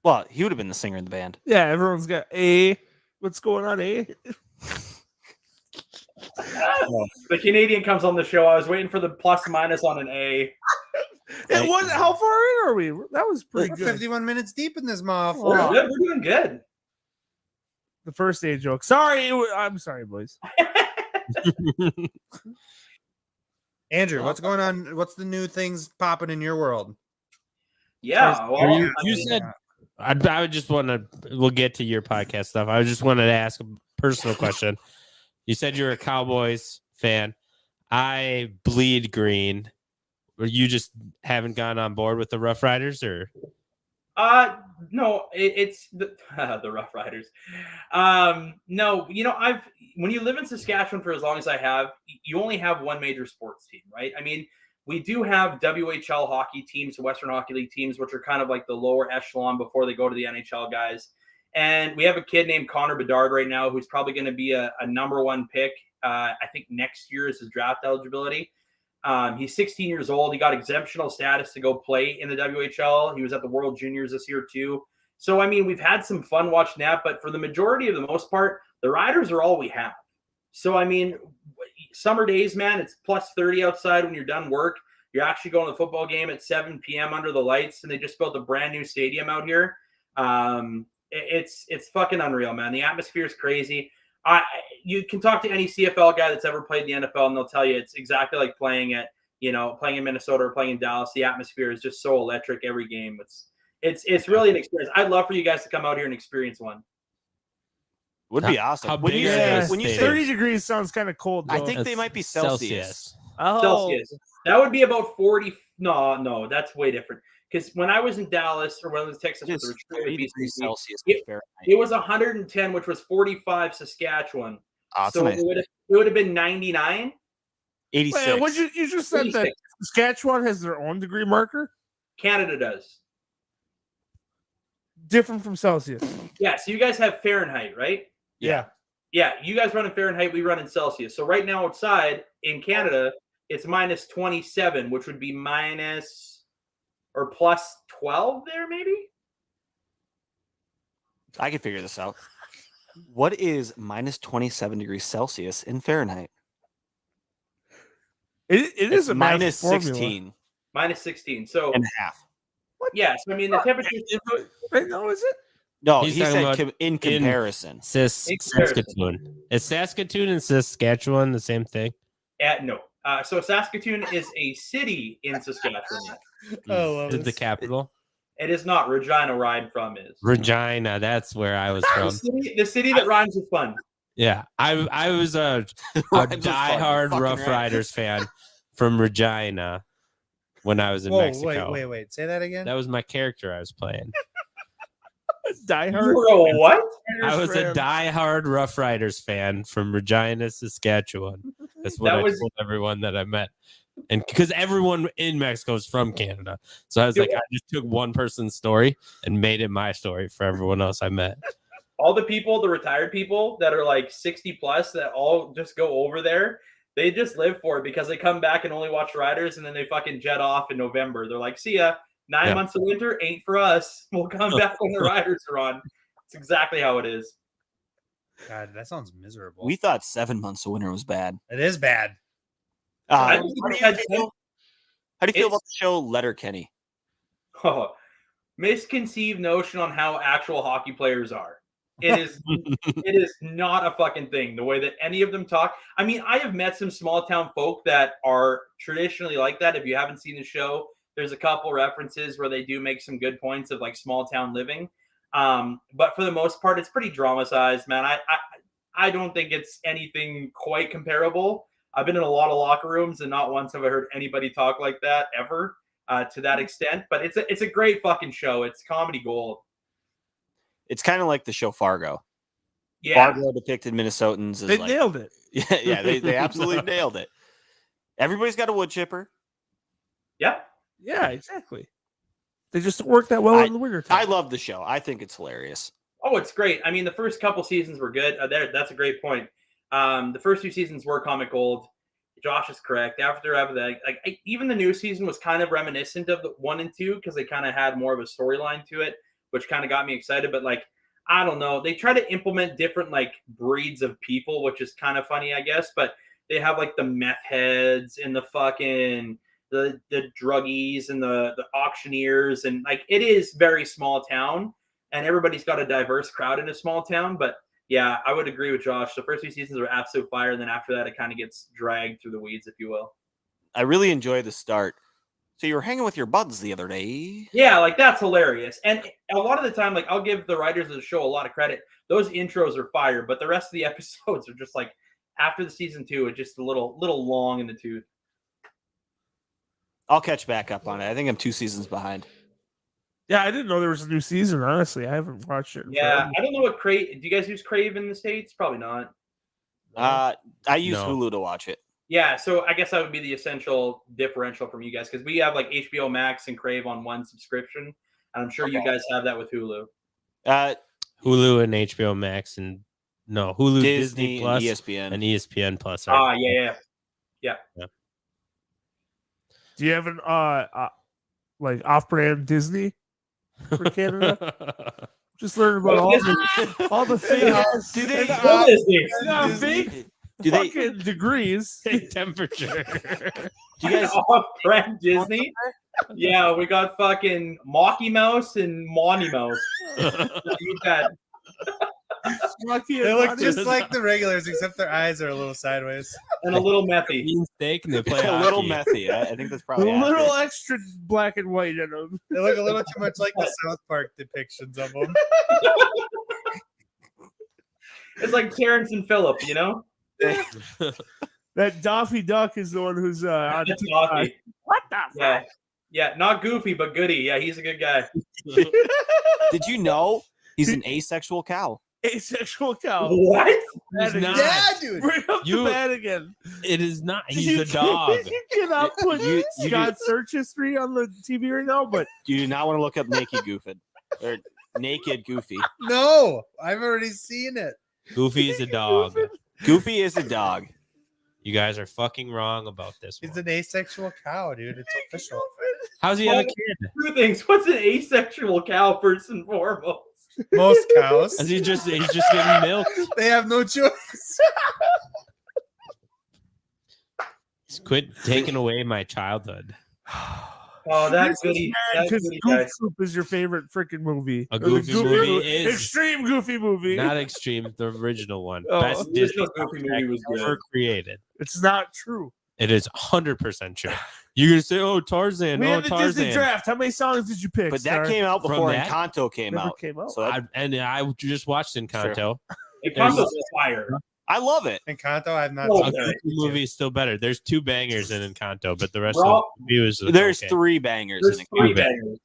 [SPEAKER 2] Well, he would have been the singer in the band.
[SPEAKER 5] Yeah, everyone's got A. What's going on, A?
[SPEAKER 4] The Canadian comes on the show. I was waiting for the plus minus on an A.
[SPEAKER 5] It was, how far in are we? That was pretty
[SPEAKER 1] We're
[SPEAKER 5] good.
[SPEAKER 1] 51 minutes deep in this motherfucker.
[SPEAKER 5] Oh.
[SPEAKER 4] We're doing good.
[SPEAKER 5] The first A joke. Sorry, I'm sorry, boys.
[SPEAKER 1] Andrew, what's going on? What's the new things popping in your world?
[SPEAKER 4] Yeah. Well,
[SPEAKER 3] You said I would just want to. We'll get to your podcast stuff. I just wanted to ask a personal question. You said you're a Cowboys fan. I bleed green. Or you just haven't gone on board with the Rough Riders, or?
[SPEAKER 4] No, it's the Rough Riders. No, when you live in Saskatchewan for as long as I have, you only have one major sports team, right? I mean, we do have WHL hockey teams, Western Hockey League teams, which are kind of like the lower echelon before they go to the NHL guys. And we have a kid named Connor Bedard right now, who's probably going to be a number one pick. I think next year is his draft eligibility. He's 16 years old. He got exemptional status to go play in the WHL. He was at the World Juniors this year too. So, I mean, we've had some fun watching that, but for the majority of the most part, the Riders are all we have. So, I mean, summer days, man, it's plus 30 outside when you're done work. You're actually going to the football game at 7 p.m. under the lights, and they just built a brand new stadium out here. It's fucking unreal, man. The atmosphere is crazy. You can talk to any CFL guy that's ever played in the NFL, and they'll tell you it's exactly like playing in Minnesota or playing in Dallas. The atmosphere is just so electric every game. It's really an experience. I'd love for you guys to come out here and experience one.
[SPEAKER 2] Would be awesome.
[SPEAKER 3] How
[SPEAKER 2] When
[SPEAKER 3] big
[SPEAKER 2] you
[SPEAKER 3] is
[SPEAKER 2] say,
[SPEAKER 3] this
[SPEAKER 2] when you say,
[SPEAKER 5] 30 degrees sounds kind of cold, though.
[SPEAKER 2] I think they might be Celsius.
[SPEAKER 5] Oh.
[SPEAKER 4] Celsius. That would be about 40. No, that's way different. Because when I was in Dallas or when I was in Texas with the
[SPEAKER 2] Just
[SPEAKER 4] retreat
[SPEAKER 2] 30
[SPEAKER 4] with
[SPEAKER 2] degrees
[SPEAKER 4] BCC,
[SPEAKER 2] Celsius.
[SPEAKER 4] it was 110, which was 45 Saskatchewan. So
[SPEAKER 2] nice.
[SPEAKER 4] it would have been 99.
[SPEAKER 2] 86.
[SPEAKER 5] Wait, what you just said
[SPEAKER 4] 86.
[SPEAKER 5] that Saskatchewan has their own degree marker?
[SPEAKER 4] Canada does.
[SPEAKER 5] Different from Celsius.
[SPEAKER 4] Yeah, so you guys have Fahrenheit, right?
[SPEAKER 5] Yeah.
[SPEAKER 4] Yeah, you guys run in Fahrenheit, we run in Celsius. So right now outside in Canada, it's minus 27, which would be minus or plus 12 there, maybe?
[SPEAKER 2] I can figure this out. What is minus 27 degrees Celsius in Fahrenheit?
[SPEAKER 5] It is a math
[SPEAKER 2] minus
[SPEAKER 5] formula.
[SPEAKER 2] 16
[SPEAKER 4] Minus 16. So,
[SPEAKER 2] and a half.
[SPEAKER 4] yeah, so I mean, the temperature.
[SPEAKER 5] Wait, no, is it?
[SPEAKER 2] No,
[SPEAKER 3] He's
[SPEAKER 2] he
[SPEAKER 3] talking
[SPEAKER 2] said
[SPEAKER 3] about
[SPEAKER 2] in comparison.
[SPEAKER 3] Saskatoon. Is Saskatoon and Saskatchewan the same thing?
[SPEAKER 4] No. So Saskatoon is a city in Saskatchewan.
[SPEAKER 3] Is it the capital?
[SPEAKER 4] It is not. Regina, where I'm from, is.
[SPEAKER 3] Regina. That's where I was from.
[SPEAKER 4] The city that rhymes with fun.
[SPEAKER 3] Yeah, I was a
[SPEAKER 2] Rhymes with fun,
[SPEAKER 3] diehard
[SPEAKER 2] fucking
[SPEAKER 3] Rough
[SPEAKER 2] right.
[SPEAKER 3] Riders fan from Regina when I was in Mexico.
[SPEAKER 1] Wait. Say that again.
[SPEAKER 3] That was my character I was playing.
[SPEAKER 5] Die
[SPEAKER 4] You
[SPEAKER 5] Hard.
[SPEAKER 4] were a what?
[SPEAKER 3] I was a
[SPEAKER 5] fan.
[SPEAKER 3] diehard Rough Riders fan from Regina, Saskatchewan. That's what I told everyone that I met. And because everyone in Mexico is from Canada. So I was like, I just took one person's story and made it my story for everyone else I met.
[SPEAKER 4] All the people, the retired people that are like 60 plus that all just go over there, they just live for it because they come back and only watch Riders and then they fucking jet off in November. They're like, see ya. 9 months of winter ain't for us. We'll come back when the Riders are on. It's exactly how it is.
[SPEAKER 1] God, that sounds miserable.
[SPEAKER 2] We thought 7 months of winter was bad.
[SPEAKER 1] It is bad.
[SPEAKER 4] I
[SPEAKER 2] How
[SPEAKER 4] think
[SPEAKER 2] do
[SPEAKER 4] it's
[SPEAKER 2] you
[SPEAKER 4] had
[SPEAKER 2] feel about the show Letterkenny?
[SPEAKER 4] Oh, misconceived notion on how actual hockey players are. It is not a fucking thing. The way that any of them talk. I mean, I have met some small town folk that are traditionally like that. If you haven't seen the show, there's a couple references where they do make some good points of like small town living. But for the most part, it's pretty dramatized, man. I don't think it's anything quite comparable. I've been in a lot of locker rooms, and not once have I heard anybody talk like that ever to that extent. But it's a great fucking show. It's comedy gold.
[SPEAKER 2] It's kind of like the show Fargo.
[SPEAKER 4] Yeah.
[SPEAKER 2] Fargo depicted Minnesotans as
[SPEAKER 5] They
[SPEAKER 2] like,
[SPEAKER 5] nailed it.
[SPEAKER 2] yeah, they absolutely nailed it. Everybody's got a wood chipper.
[SPEAKER 4] Yeah.
[SPEAKER 5] Yeah, exactly. They just work that well in the winter time.
[SPEAKER 2] I love the show. I think it's hilarious.
[SPEAKER 4] Oh, it's great. I mean, the first couple seasons were good. That's a great point. The first 2 seasons were comic gold. Josh is correct. After that, even the new season was kind of reminiscent of the 1 and 2 because they kind of had more of a storyline to it, which kind of got me excited. But like, I don't know, they try to implement different like breeds of people, which is kind of funny, I guess. But they have like the meth heads and the fucking the druggies and the auctioneers, and like it is very small town, and everybody's got a diverse crowd in a small town. But yeah, I would agree with Josh. The first 2 seasons are absolute fire, and then after that, it kind of gets dragged through the weeds, if you will.
[SPEAKER 2] I really enjoy the start. So you were hanging with your buds the other day.
[SPEAKER 4] Yeah, like that's hilarious. And a lot of the time, like I'll give the writers of the show a lot of credit. Those intros are fire, but the rest of the episodes are just like after the season 2, it's just a little long in the tooth.
[SPEAKER 2] I'll catch back up on it. I think I'm 2 seasons behind.
[SPEAKER 5] Yeah, I didn't know there was a new season. Honestly, I haven't watched it.
[SPEAKER 4] Yeah, I don't know what Crave. Do you guys use Crave in the States? Probably not.
[SPEAKER 2] I use
[SPEAKER 3] No.
[SPEAKER 2] Hulu to watch it.
[SPEAKER 4] Yeah, so I guess that would be the essential differential from you guys because we have like HBO Max and Crave on one subscription, and I'm sure you guys have that with Hulu.
[SPEAKER 3] Hulu and HBO Max and Hulu, Disney Plus,
[SPEAKER 2] and ESPN.
[SPEAKER 3] and ESPN Plus.
[SPEAKER 4] Yeah.
[SPEAKER 5] Do you have an like off-brand Disney for Canada? Just learn about all the things.
[SPEAKER 2] Do they?
[SPEAKER 4] Disney.
[SPEAKER 2] Do they?
[SPEAKER 5] Fucking degrees.
[SPEAKER 3] Take temperature.
[SPEAKER 2] Do you guys?
[SPEAKER 4] Off-brand Disney? Yeah, we got fucking Mocky Mouse and Monty Mouse. You got
[SPEAKER 1] They look just like the regulars, except their eyes are a little sideways.
[SPEAKER 4] and a little methy.
[SPEAKER 3] Bean steak and they play
[SPEAKER 2] A little
[SPEAKER 3] hockey.
[SPEAKER 2] methy. I think that's
[SPEAKER 5] A
[SPEAKER 2] probably
[SPEAKER 5] little
[SPEAKER 2] accurate.
[SPEAKER 5] extra black and white in them.
[SPEAKER 1] They look a little too much like the South Park depictions of them.
[SPEAKER 4] It's like Terrence and Phillip, you know?
[SPEAKER 5] That Daffy Duck is the one who's on
[SPEAKER 4] That's
[SPEAKER 5] TikTok.
[SPEAKER 4] Mocky.
[SPEAKER 5] What the
[SPEAKER 4] Yeah.
[SPEAKER 5] fuck?
[SPEAKER 4] Yeah, not goofy, but goody. Yeah, he's a good guy.
[SPEAKER 2] Did you know he's an asexual cow?
[SPEAKER 5] Asexual cow.
[SPEAKER 4] What?
[SPEAKER 5] Bat
[SPEAKER 3] He's
[SPEAKER 5] again.
[SPEAKER 3] not.
[SPEAKER 1] Yeah, dude.
[SPEAKER 5] Bring up
[SPEAKER 3] You-
[SPEAKER 5] the bat again.
[SPEAKER 3] It is not. He's a dog.
[SPEAKER 5] You cannot put
[SPEAKER 2] You
[SPEAKER 5] Scott's search history on the TV right now, but
[SPEAKER 2] You do not want to look up naked Goofy or naked Goofy.
[SPEAKER 1] No, I've already seen it.
[SPEAKER 3] Goofy is a dog.
[SPEAKER 2] Goofy is a dog.
[SPEAKER 3] You guys are fucking wrong about this
[SPEAKER 1] He's
[SPEAKER 3] one.
[SPEAKER 1] an asexual cow, dude. It's official.
[SPEAKER 3] How's he have a kid?
[SPEAKER 4] 2 things. What's an asexual cow, first and foremost?
[SPEAKER 1] Most cows.
[SPEAKER 3] Is he's just getting milk?
[SPEAKER 1] They have no choice.
[SPEAKER 3] Quit taking away my childhood.
[SPEAKER 4] Oh, that
[SPEAKER 5] This is
[SPEAKER 4] goody.
[SPEAKER 5] mad
[SPEAKER 4] That
[SPEAKER 5] 'cause
[SPEAKER 4] goody
[SPEAKER 5] Goof
[SPEAKER 4] guy.
[SPEAKER 5] Troop is your favorite freaking movie.
[SPEAKER 3] A
[SPEAKER 5] Or the
[SPEAKER 3] Goofy movie is-
[SPEAKER 5] extreme Goofy movie.
[SPEAKER 3] Not extreme, the original one.
[SPEAKER 5] Oh.
[SPEAKER 3] Best
[SPEAKER 4] The
[SPEAKER 3] Disney
[SPEAKER 4] original Goofy movie was good.
[SPEAKER 3] ever created.
[SPEAKER 5] It's not true.
[SPEAKER 3] It is 100% true. You're gonna say, "Oh, Tarzan,
[SPEAKER 5] We
[SPEAKER 3] oh
[SPEAKER 5] had the Disney
[SPEAKER 3] Tarzan."
[SPEAKER 5] draft. How many songs did you pick?
[SPEAKER 2] But that
[SPEAKER 5] Star?
[SPEAKER 2] came out
[SPEAKER 3] From
[SPEAKER 2] before
[SPEAKER 3] that?
[SPEAKER 2] Encanto came
[SPEAKER 5] Never
[SPEAKER 2] out.
[SPEAKER 5] came out.
[SPEAKER 2] So that,
[SPEAKER 3] I just watched Encanto.
[SPEAKER 4] Encanto's fire.
[SPEAKER 2] I love it.
[SPEAKER 1] Encanto, I've not
[SPEAKER 4] Oh,
[SPEAKER 3] A
[SPEAKER 1] seen
[SPEAKER 4] okay.
[SPEAKER 1] it.
[SPEAKER 3] Goofy movie is still better. There's 2 bangers in Encanto, but the rest
[SPEAKER 4] Well,
[SPEAKER 3] of the movie was
[SPEAKER 2] There's
[SPEAKER 3] okay.
[SPEAKER 2] 3 bangers
[SPEAKER 4] There's
[SPEAKER 2] in
[SPEAKER 4] 3
[SPEAKER 2] Encanto.
[SPEAKER 4] bangers.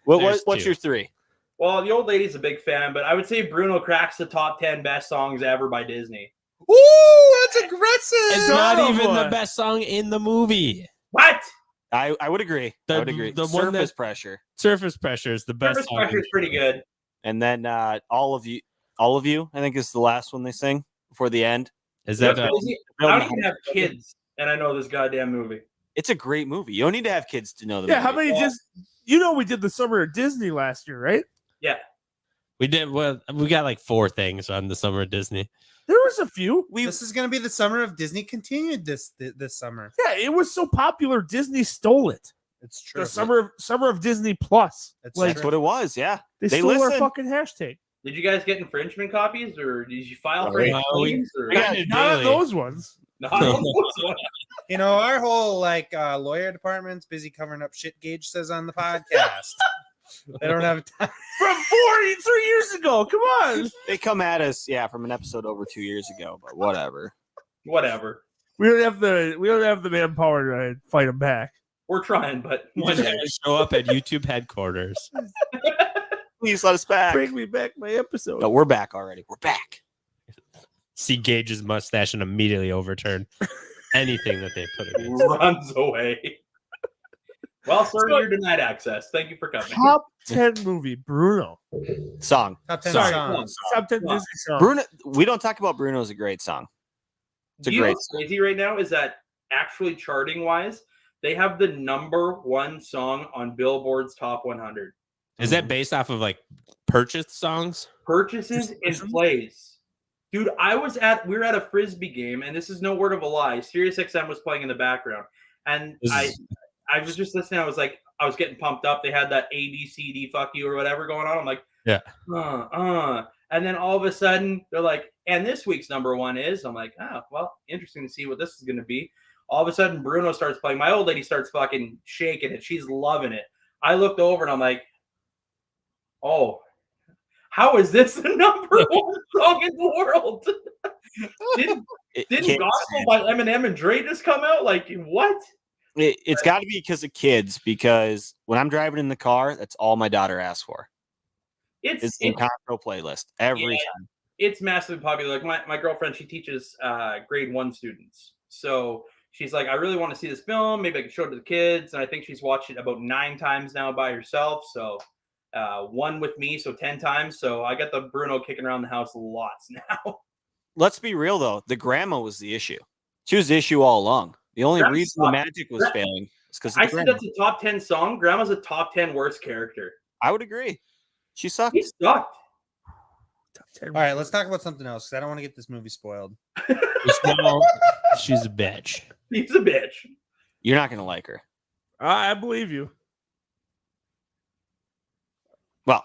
[SPEAKER 3] There's
[SPEAKER 2] What's
[SPEAKER 3] 2.
[SPEAKER 2] your 3?
[SPEAKER 4] Well, the old lady's a big fan, but I would say Bruno cracks the top 10 best songs ever by Disney.
[SPEAKER 1] Ooh, that's aggressive.
[SPEAKER 3] It's
[SPEAKER 5] Son
[SPEAKER 3] not
[SPEAKER 5] of
[SPEAKER 3] even the
[SPEAKER 5] a-
[SPEAKER 3] best song in the movie.
[SPEAKER 4] What?
[SPEAKER 2] I would agree. I
[SPEAKER 3] The-
[SPEAKER 2] would agree.
[SPEAKER 3] the one
[SPEAKER 2] Surface
[SPEAKER 3] that-
[SPEAKER 2] Pressure.
[SPEAKER 3] Surface Pressure is the best
[SPEAKER 4] Surface
[SPEAKER 3] song.
[SPEAKER 4] Pressure is pretty good.
[SPEAKER 2] And then all of you, I think is the last one they sing before the end.
[SPEAKER 3] Is that
[SPEAKER 4] I don't even have kids, and I know this goddamn movie.
[SPEAKER 2] It's a great movie. You don't need to have kids to know the
[SPEAKER 5] Yeah,
[SPEAKER 2] movie.
[SPEAKER 5] how many
[SPEAKER 4] Well-
[SPEAKER 5] just we did the summer at Disney last year, right?
[SPEAKER 4] Yeah.
[SPEAKER 3] We did. Well, we got like 4 things on the summer of Disney.
[SPEAKER 5] There was a few.
[SPEAKER 1] This is going to be the summer of Disney continued this summer.
[SPEAKER 5] Yeah, it was so popular. Disney stole it.
[SPEAKER 1] It's true.
[SPEAKER 5] The summer of Disney Plus.
[SPEAKER 2] That's what it was. Yeah,
[SPEAKER 5] they stole our fucking hashtag.
[SPEAKER 4] Did you guys get infringement copies, or did you file for any claims?
[SPEAKER 5] Not on those ones.
[SPEAKER 4] Not on those ones.
[SPEAKER 1] You know, our whole lawyer department's busy covering up shit. Gage says on the podcast. They don't have time.
[SPEAKER 5] From 43 years ago. Come on.
[SPEAKER 2] They come at us, from an episode over 2 years ago, but whatever.
[SPEAKER 4] Whatever.
[SPEAKER 5] We don't have the manpower to fight them back.
[SPEAKER 4] We're trying, but
[SPEAKER 3] one day show up at YouTube headquarters.
[SPEAKER 2] Please let us back.
[SPEAKER 5] Bring me back my episode.
[SPEAKER 2] No, we're back already. We're back.
[SPEAKER 3] See Gage's mustache and immediately overturn anything that they put in.
[SPEAKER 4] Runs away. Well, sir, you're denied access. Thank you for coming.
[SPEAKER 5] Top 10 movie, Bruno.
[SPEAKER 2] Song.
[SPEAKER 1] Top 10
[SPEAKER 5] Sorry,
[SPEAKER 1] songs.
[SPEAKER 5] Top 10 Disney song.
[SPEAKER 2] Bruno. We don't talk about Bruno as a great song. It's a
[SPEAKER 4] You know
[SPEAKER 2] great
[SPEAKER 4] what's crazy right now is that actually charting wise, they have the #1 song on Billboard's Top 100.
[SPEAKER 3] Is that based off of like purchased songs?
[SPEAKER 4] Purchases and plays. Dude, we were at a Frisbee game, and this is no word of a lie. SiriusXM was playing in the background. And I was just listening. I was getting pumped up. They had that A, B, C, D, fuck you or whatever going on. I'm like,
[SPEAKER 3] yeah.
[SPEAKER 4] And then all of a sudden they're like, and this week's #1 is, I'm like, oh, well, interesting to see what this is going to be. All of a sudden Bruno starts playing. My old lady starts fucking shaking it. She's loving it. I looked over and I'm like, oh, how is this the #1 song in the world? Didn't Gospel by Eminem and Dre just come out? Like, what?
[SPEAKER 2] It's got to be because of kids, because when I'm driving in the car, that's all my daughter asks for. It's the Encanto playlist every time.
[SPEAKER 4] It's massively popular. Like my girlfriend, she teaches grade 1 students. So she's like, I really want to see this film. Maybe I can show it to the kids. And I think she's watched it about 9 times now by herself. So 1 with me, so 10 times. So I got the Bruno kicking around the house lots now.
[SPEAKER 2] Let's be real, though. The grandma was the issue. She was the issue all along. The only reason the magic was failing is because
[SPEAKER 4] I said that's a top 10 song. Grandma's a top 10 worst character.
[SPEAKER 2] I would agree. She sucked.
[SPEAKER 4] He sucked.
[SPEAKER 1] All right, let's talk about something else because I don't want to get this movie spoiled.
[SPEAKER 3] She's a bitch.
[SPEAKER 4] He's a bitch.
[SPEAKER 2] You're not going to like her.
[SPEAKER 5] I believe you.
[SPEAKER 2] Well,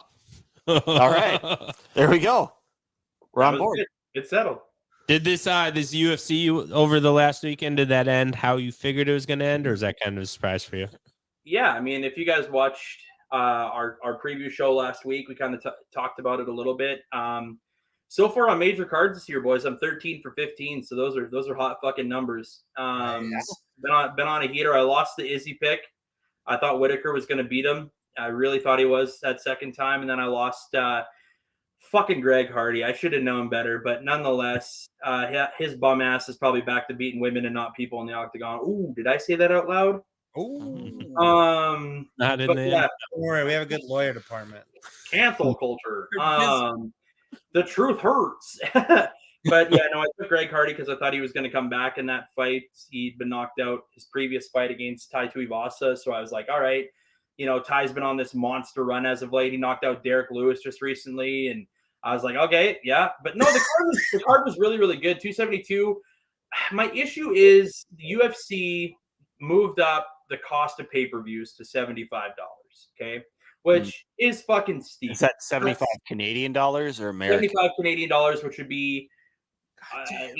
[SPEAKER 2] all right. There we go. We're on board.
[SPEAKER 4] It's settled.
[SPEAKER 3] Did this UFC over the last weekend, did that end how you figured it was going to end, or is that kind of a surprise for you?
[SPEAKER 4] Yeah, I mean, if you guys watched our preview show last week, we kind of talked about it a little bit. So far on major cards this year, boys, I'm 13 for 15, so those are hot fucking numbers. Been on a heater. I lost the Izzy pick. I thought Whitaker was going to beat him. I really thought he was that second time, and then I lost fucking Greg Hardy. I should have known better, but nonetheless, his bum ass is probably back to beating women and not people in the octagon. Ooh, did I say that out loud?
[SPEAKER 1] Ooh.
[SPEAKER 3] Not in there.
[SPEAKER 1] Yeah, don't worry, we have a good lawyer department.
[SPEAKER 4] Cancel culture. The truth hurts. But yeah, no, I took Greg Hardy because I thought he was going to come back in that fight. He'd been knocked out his previous fight against Tai Tuivasa, so I was like, all right. You know, Ty's been on this monster run as of late. He knocked out Derek Lewis just recently, and I was like, okay, yeah. But no, the card was really, really good. 272. My issue is the UFC moved up the cost of pay-per-views to $75, okay? Which is fucking steep.
[SPEAKER 2] Is that 75 Canadian dollars or American?
[SPEAKER 4] 75 Canadian dollars, which would be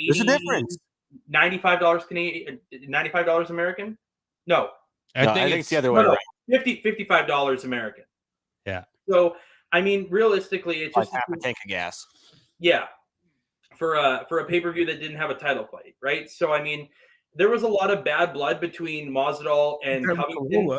[SPEAKER 2] there's a difference.
[SPEAKER 4] $95 Canadian, $95 American? No.
[SPEAKER 3] I think
[SPEAKER 2] it's the other way around.
[SPEAKER 4] $55 American.
[SPEAKER 3] Yeah.
[SPEAKER 4] So I mean, realistically, it's just
[SPEAKER 2] like half a tank of gas.
[SPEAKER 4] Yeah, for a pay-per-view that didn't have a title fight, right? So I mean, there was a lot of bad blood between Masvidal and Covington.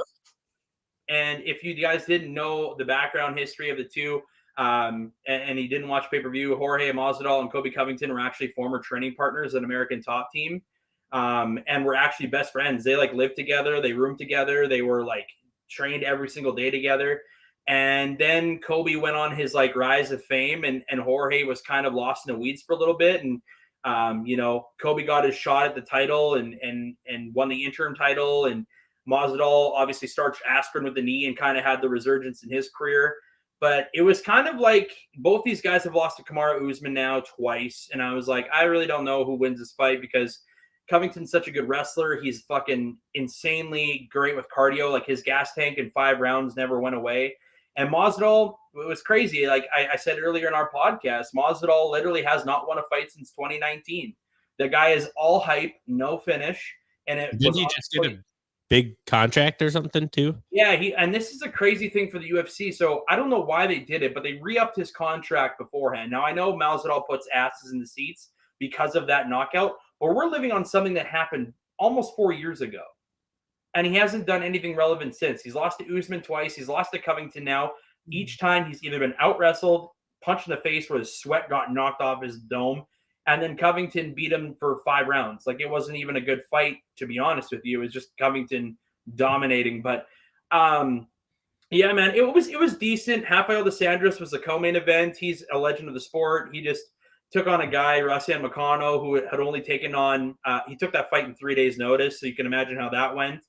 [SPEAKER 4] And if you guys didn't know the background history of the two, and you didn't watch pay-per-view, Jorge Masvidal and Kobe Covington were actually former training partners at American Top Team, and were actually best friends. They like lived together, they roomed together, they were like trained every single day together. And then Kobe went on his like rise of fame, and Jorge was kind of lost in the weeds for a little bit. And you know, Kobe got his shot at the title and won the interim title. And Masvidal obviously starched aspirin with the knee and kind of had the resurgence in his career. But it was kind of like both these guys have lost to Kamaru Usman now twice. And I was like, I really don't know who wins this fight because Covington's such a good wrestler. He's fucking insanely great with cardio. Like his gas tank in 5 rounds never went away. And Masvidal, it was crazy. Like I said earlier in our podcast, Masvidal literally has not won a fight since 2019. The guy is all hype, no finish. And
[SPEAKER 3] did he just get a big contract or something too?
[SPEAKER 4] Yeah, and this is a crazy thing for the UFC. So I don't know why they did it, but they re-upped his contract beforehand. Now I know Masvidal puts asses in the seats because of that knockout, but we're living on something that happened almost 4 years ago. And he hasn't done anything relevant since. He's lost to Usman twice. He's lost to Covington now. Each time he's either been out-wrestled, punched in the face where his sweat got knocked off his dome, and then Covington beat him for 5 rounds. Like, it wasn't even a good fight, to be honest with you. It was just Covington dominating. But, yeah, man, it was decent. Rafael dos Anjos was the co-main event. He's a legend of the sport. He just took on a guy, Racian Makano, who had only taken on he took that fight in 3 days' notice, so you can imagine how that went.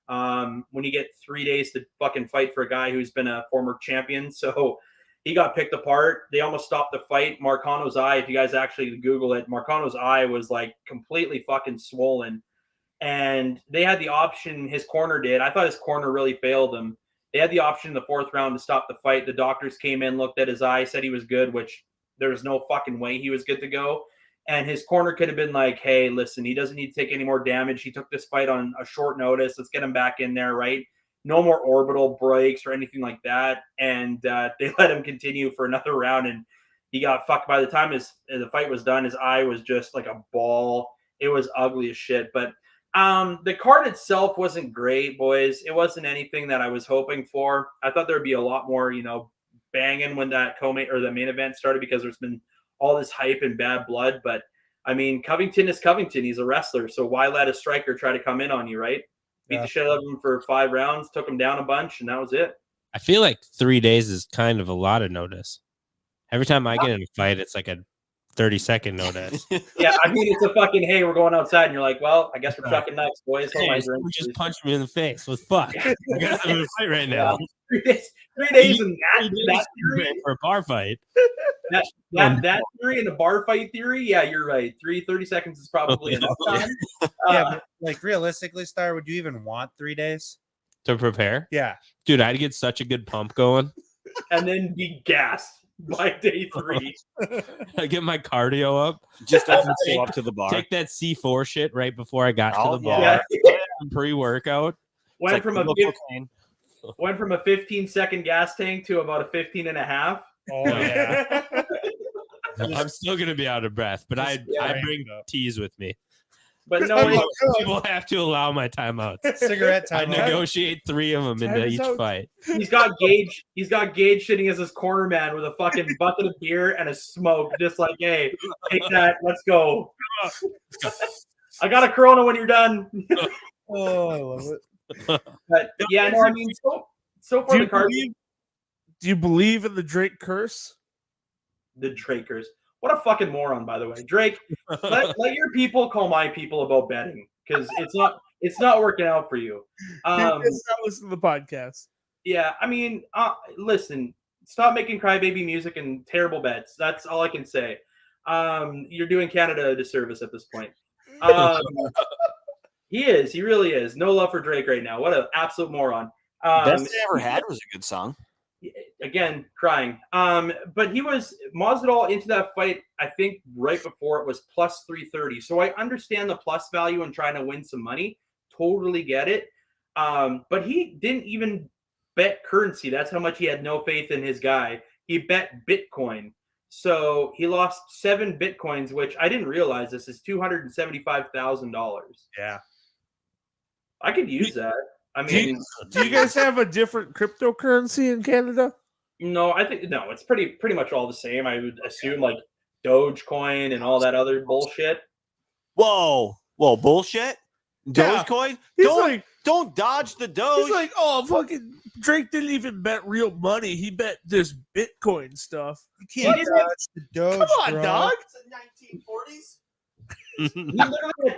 [SPEAKER 4] When you get 3 days to fucking fight for a guy who's been a former champion. So he got picked apart. They almost stopped the fight. Marcano's eye, if you guys actually Google it, Marcano's eye was like completely fucking swollen. And they had the option, his corner did. I thought his corner really failed him. They had the option in the 4th round to stop the fight. The doctors came in, looked at his eye, said he was good, which there was no fucking way he was good to go. And his corner could have been like, hey, listen, he doesn't need to take any more damage. He took this fight on a short notice. Let's get him back in there, right? No more orbital breaks or anything like that. And they let him continue for another round. And he got fucked. By the time the fight was done, his eye was just like a ball. It was ugly as shit. But the card itself wasn't great, boys. It wasn't anything that I was hoping for. I thought there would be a lot more, banging when that co-main or the main event started because there's been all this hype and bad blood. But I mean, Covington is Covington. He's a wrestler. So why let a striker try to come in on you, right? Beat the shit out of him for 5 rounds, took him down a bunch, and that was it.
[SPEAKER 3] I feel like 3 days is kind of a lot of notice. Every time I get in a fight, it's like a 30-second notice.
[SPEAKER 4] Yeah, I mean, it's a fucking, hey, we're going outside. And you're like, well, I guess we're fucking nuts, boys.
[SPEAKER 3] Hey, you just punched me in the face. What the fuck? I got to fight right now.
[SPEAKER 4] 3 days. 3 days in that theory.
[SPEAKER 3] For a bar fight.
[SPEAKER 4] That theory and a bar fight theory, yeah, you're right. 30 seconds is probably enough time.
[SPEAKER 1] But, like, realistically, Star, would you even want 3 days
[SPEAKER 3] to prepare?
[SPEAKER 1] Yeah,
[SPEAKER 3] dude, I'd get such a good pump going,
[SPEAKER 4] and then be gassed by day 3.
[SPEAKER 3] I get my cardio up.
[SPEAKER 2] Just doesn't show up to the bar.
[SPEAKER 3] Take that C4 shit right before I got to the bar.
[SPEAKER 4] Yeah.
[SPEAKER 3] Pre-workout.
[SPEAKER 4] Went from a 15-second gas tank to about a 15 and a half.
[SPEAKER 1] Oh yeah.
[SPEAKER 3] I'm still gonna be out of breath, but I bring teas with me.
[SPEAKER 4] But no,
[SPEAKER 3] people have to allow my timeouts.
[SPEAKER 1] Cigarette time.
[SPEAKER 3] I negotiate 3 of them into each fight.
[SPEAKER 4] He's got Gage sitting as his corner man with a fucking bucket of beer and a smoke, just like, hey, take that, let's go. I got a Corona when you're done.
[SPEAKER 1] Oh, I love it.
[SPEAKER 4] But yeah, no, I mean, so far the card.
[SPEAKER 5] Do you believe in the Drake curse?
[SPEAKER 4] The Drakers. What a fucking moron, by the way. Drake, let your people call my people about betting because it's not working out for you.
[SPEAKER 5] Not listen to the podcast.
[SPEAKER 4] Yeah, I mean, listen, stop making crybaby music and terrible bets. That's all I can say. You're doing Canada a disservice at this point. He really is. No love for Drake right now. What an absolute moron.
[SPEAKER 2] Best I ever had was a good song.
[SPEAKER 4] Again, crying. But he was Masvidal into that fight, I think, right before it was plus 330. So I understand the plus value in trying to win some money. Totally get it. But he didn't even bet currency. That's how much he had no faith in his guy. He bet Bitcoin. So he lost 7 Bitcoins, which I didn't realize this is $275,000.
[SPEAKER 1] Yeah.
[SPEAKER 4] I could use that. I mean,
[SPEAKER 5] do you guys have a different cryptocurrency in Canada?
[SPEAKER 4] No, I think it's pretty much all the same. I would assume like Dogecoin and all that other bullshit.
[SPEAKER 2] Whoa, bullshit. Dogecoin? Don't dodge the Doge.
[SPEAKER 5] He's like, oh, fucking Drake didn't even bet real money. He bet this Bitcoin stuff.
[SPEAKER 1] You can't dodge the Doge.
[SPEAKER 5] Come on,
[SPEAKER 1] bro.
[SPEAKER 5] dog.
[SPEAKER 1] It's the 1940s.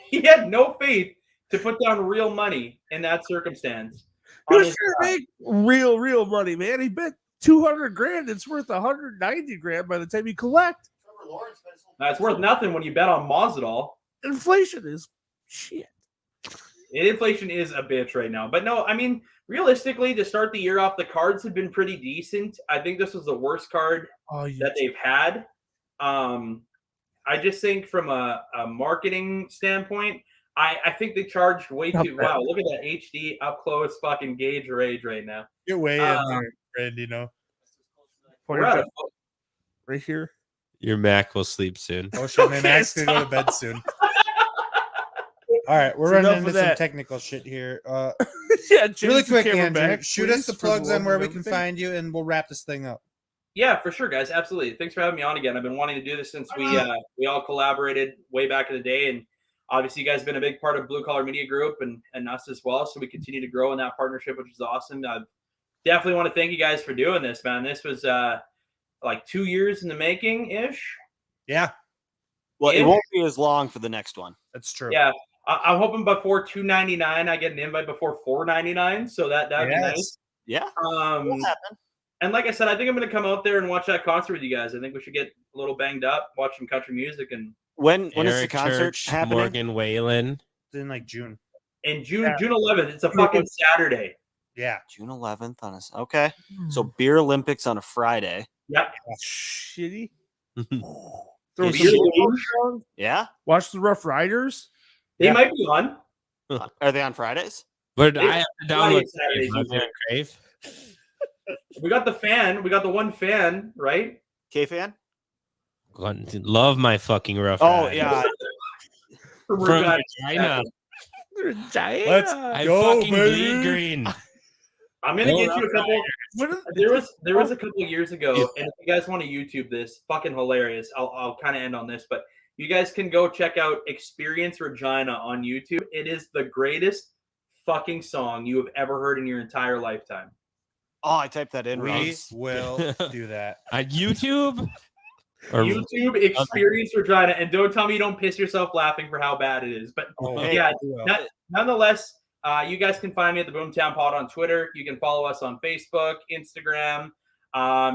[SPEAKER 4] He had no faith to put down real money in that circumstance.
[SPEAKER 5] He was trying to make real money, man. He bet $200,000. It's worth $190,000 by the time you collect.
[SPEAKER 4] It's worth nothing when you bet on Mazadal.
[SPEAKER 5] Inflation is shit.
[SPEAKER 4] Inflation is a bitch right now. But no, I mean, realistically, to start the year off, the cards have been pretty decent. I think this was the worst card that they've had. I just think from a marketing standpoint, I think they charged way too. Wow, look at that HD up close fucking Gauge Rage right now.
[SPEAKER 1] You're way in there, Randy.
[SPEAKER 5] Right here.
[SPEAKER 3] Your Mac will sleep soon.
[SPEAKER 1] Oh shit, my Mac's gonna go to bed soon. All right, we're running into some technical shit here.
[SPEAKER 5] Yeah,
[SPEAKER 1] really quick, Andrew, shoot us the plugs on where we can find you, and we'll wrap this thing up.
[SPEAKER 4] Yeah, for sure, guys. Absolutely. Thanks for having me on again. I've been wanting to do this since we all collaborated way back in the day, and obviously, you guys have been a big part of Blue Collar Media Group and us as well. So we continue to grow in that partnership, which is awesome. I definitely want to thank you guys for doing this, man. This was like 2 years in the making ish.
[SPEAKER 1] Yeah.
[SPEAKER 2] Well, it won't be as long for the next one.
[SPEAKER 1] That's true.
[SPEAKER 4] Yeah. I'm hoping before $2.99, I get an invite before $4.99. So that'd be nice.
[SPEAKER 2] Yeah.
[SPEAKER 4] And like I said, I think I'm going to come out there and watch that concert with you guys. I think we should get a little banged up, watch some country music. And
[SPEAKER 2] when is the concert happening?
[SPEAKER 3] Morgan Whalen.
[SPEAKER 1] In like June.
[SPEAKER 4] In June, June 11th. It's a fucking Saturday.
[SPEAKER 1] Yeah.
[SPEAKER 2] June 11th on us. Okay. So Beer Olympics on a Friday.
[SPEAKER 4] Yep.
[SPEAKER 5] Shitty.
[SPEAKER 2] Yeah.
[SPEAKER 5] Watch the Rough Riders.
[SPEAKER 4] They might be on.
[SPEAKER 2] Are they on Fridays?
[SPEAKER 3] But I have to download
[SPEAKER 4] Crave. We got the fan. We got the one fan, right?
[SPEAKER 2] K-fan?
[SPEAKER 3] Love my fucking Rough
[SPEAKER 2] Riders.
[SPEAKER 3] Yeah. From China.
[SPEAKER 5] Let's
[SPEAKER 3] I
[SPEAKER 5] go,
[SPEAKER 3] fucking bleed green.
[SPEAKER 4] I'm gonna get you a couple. There was a couple years ago, and if you guys want to YouTube this, fucking hilarious. I'll kind of end on this, but you guys can go check out Experience Regina on YouTube. It is the greatest fucking song you have ever heard in your entire lifetime.
[SPEAKER 2] Oh, I typed that in.
[SPEAKER 1] We will do that.
[SPEAKER 3] On YouTube?
[SPEAKER 4] YouTube Experience Regina, and don't tell me you don't piss yourself laughing for how bad it is. But nonetheless, you guys can find me at the Boomtown Pod on Twitter. You can follow us on Facebook, Instagram.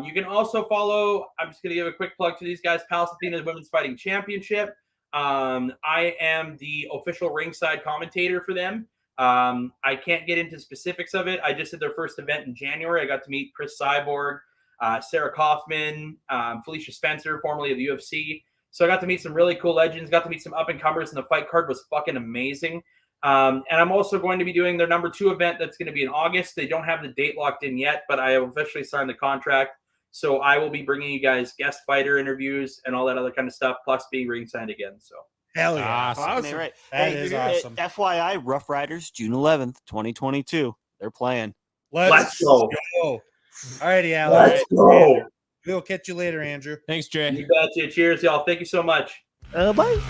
[SPEAKER 4] You can also follow. I'm just going to give a quick plug to these guys. Pasadena Women's Fighting Championship. I am the official ringside commentator for them. I can't get into specifics of it. I just did their first event in January. I got to meet Chris Cyborg, Sarah Kaufman, Felicia Spencer, formerly of the UFC. So I got to meet some really cool legends, got to meet some up-and-comers, and the fight card was fucking amazing. And I'm also going to be doing their number 2 event that's going to be in August. They don't have the date locked in yet, but I have officially signed the contract. So I will be bringing you guys guest fighter interviews and all that other kind of stuff, plus being ringside again. So
[SPEAKER 1] hell yeah.
[SPEAKER 2] Awesome. Right.
[SPEAKER 1] That is awesome.
[SPEAKER 2] FYI, Rough Riders, June 11th, 2022. They're playing.
[SPEAKER 4] Let's go.
[SPEAKER 1] All righty, Alex.
[SPEAKER 4] Let's go.
[SPEAKER 1] We'll catch you later, Andrew.
[SPEAKER 3] Thanks, Jay.
[SPEAKER 4] You betcha. Cheers, y'all. Thank you so much.
[SPEAKER 5] Bye.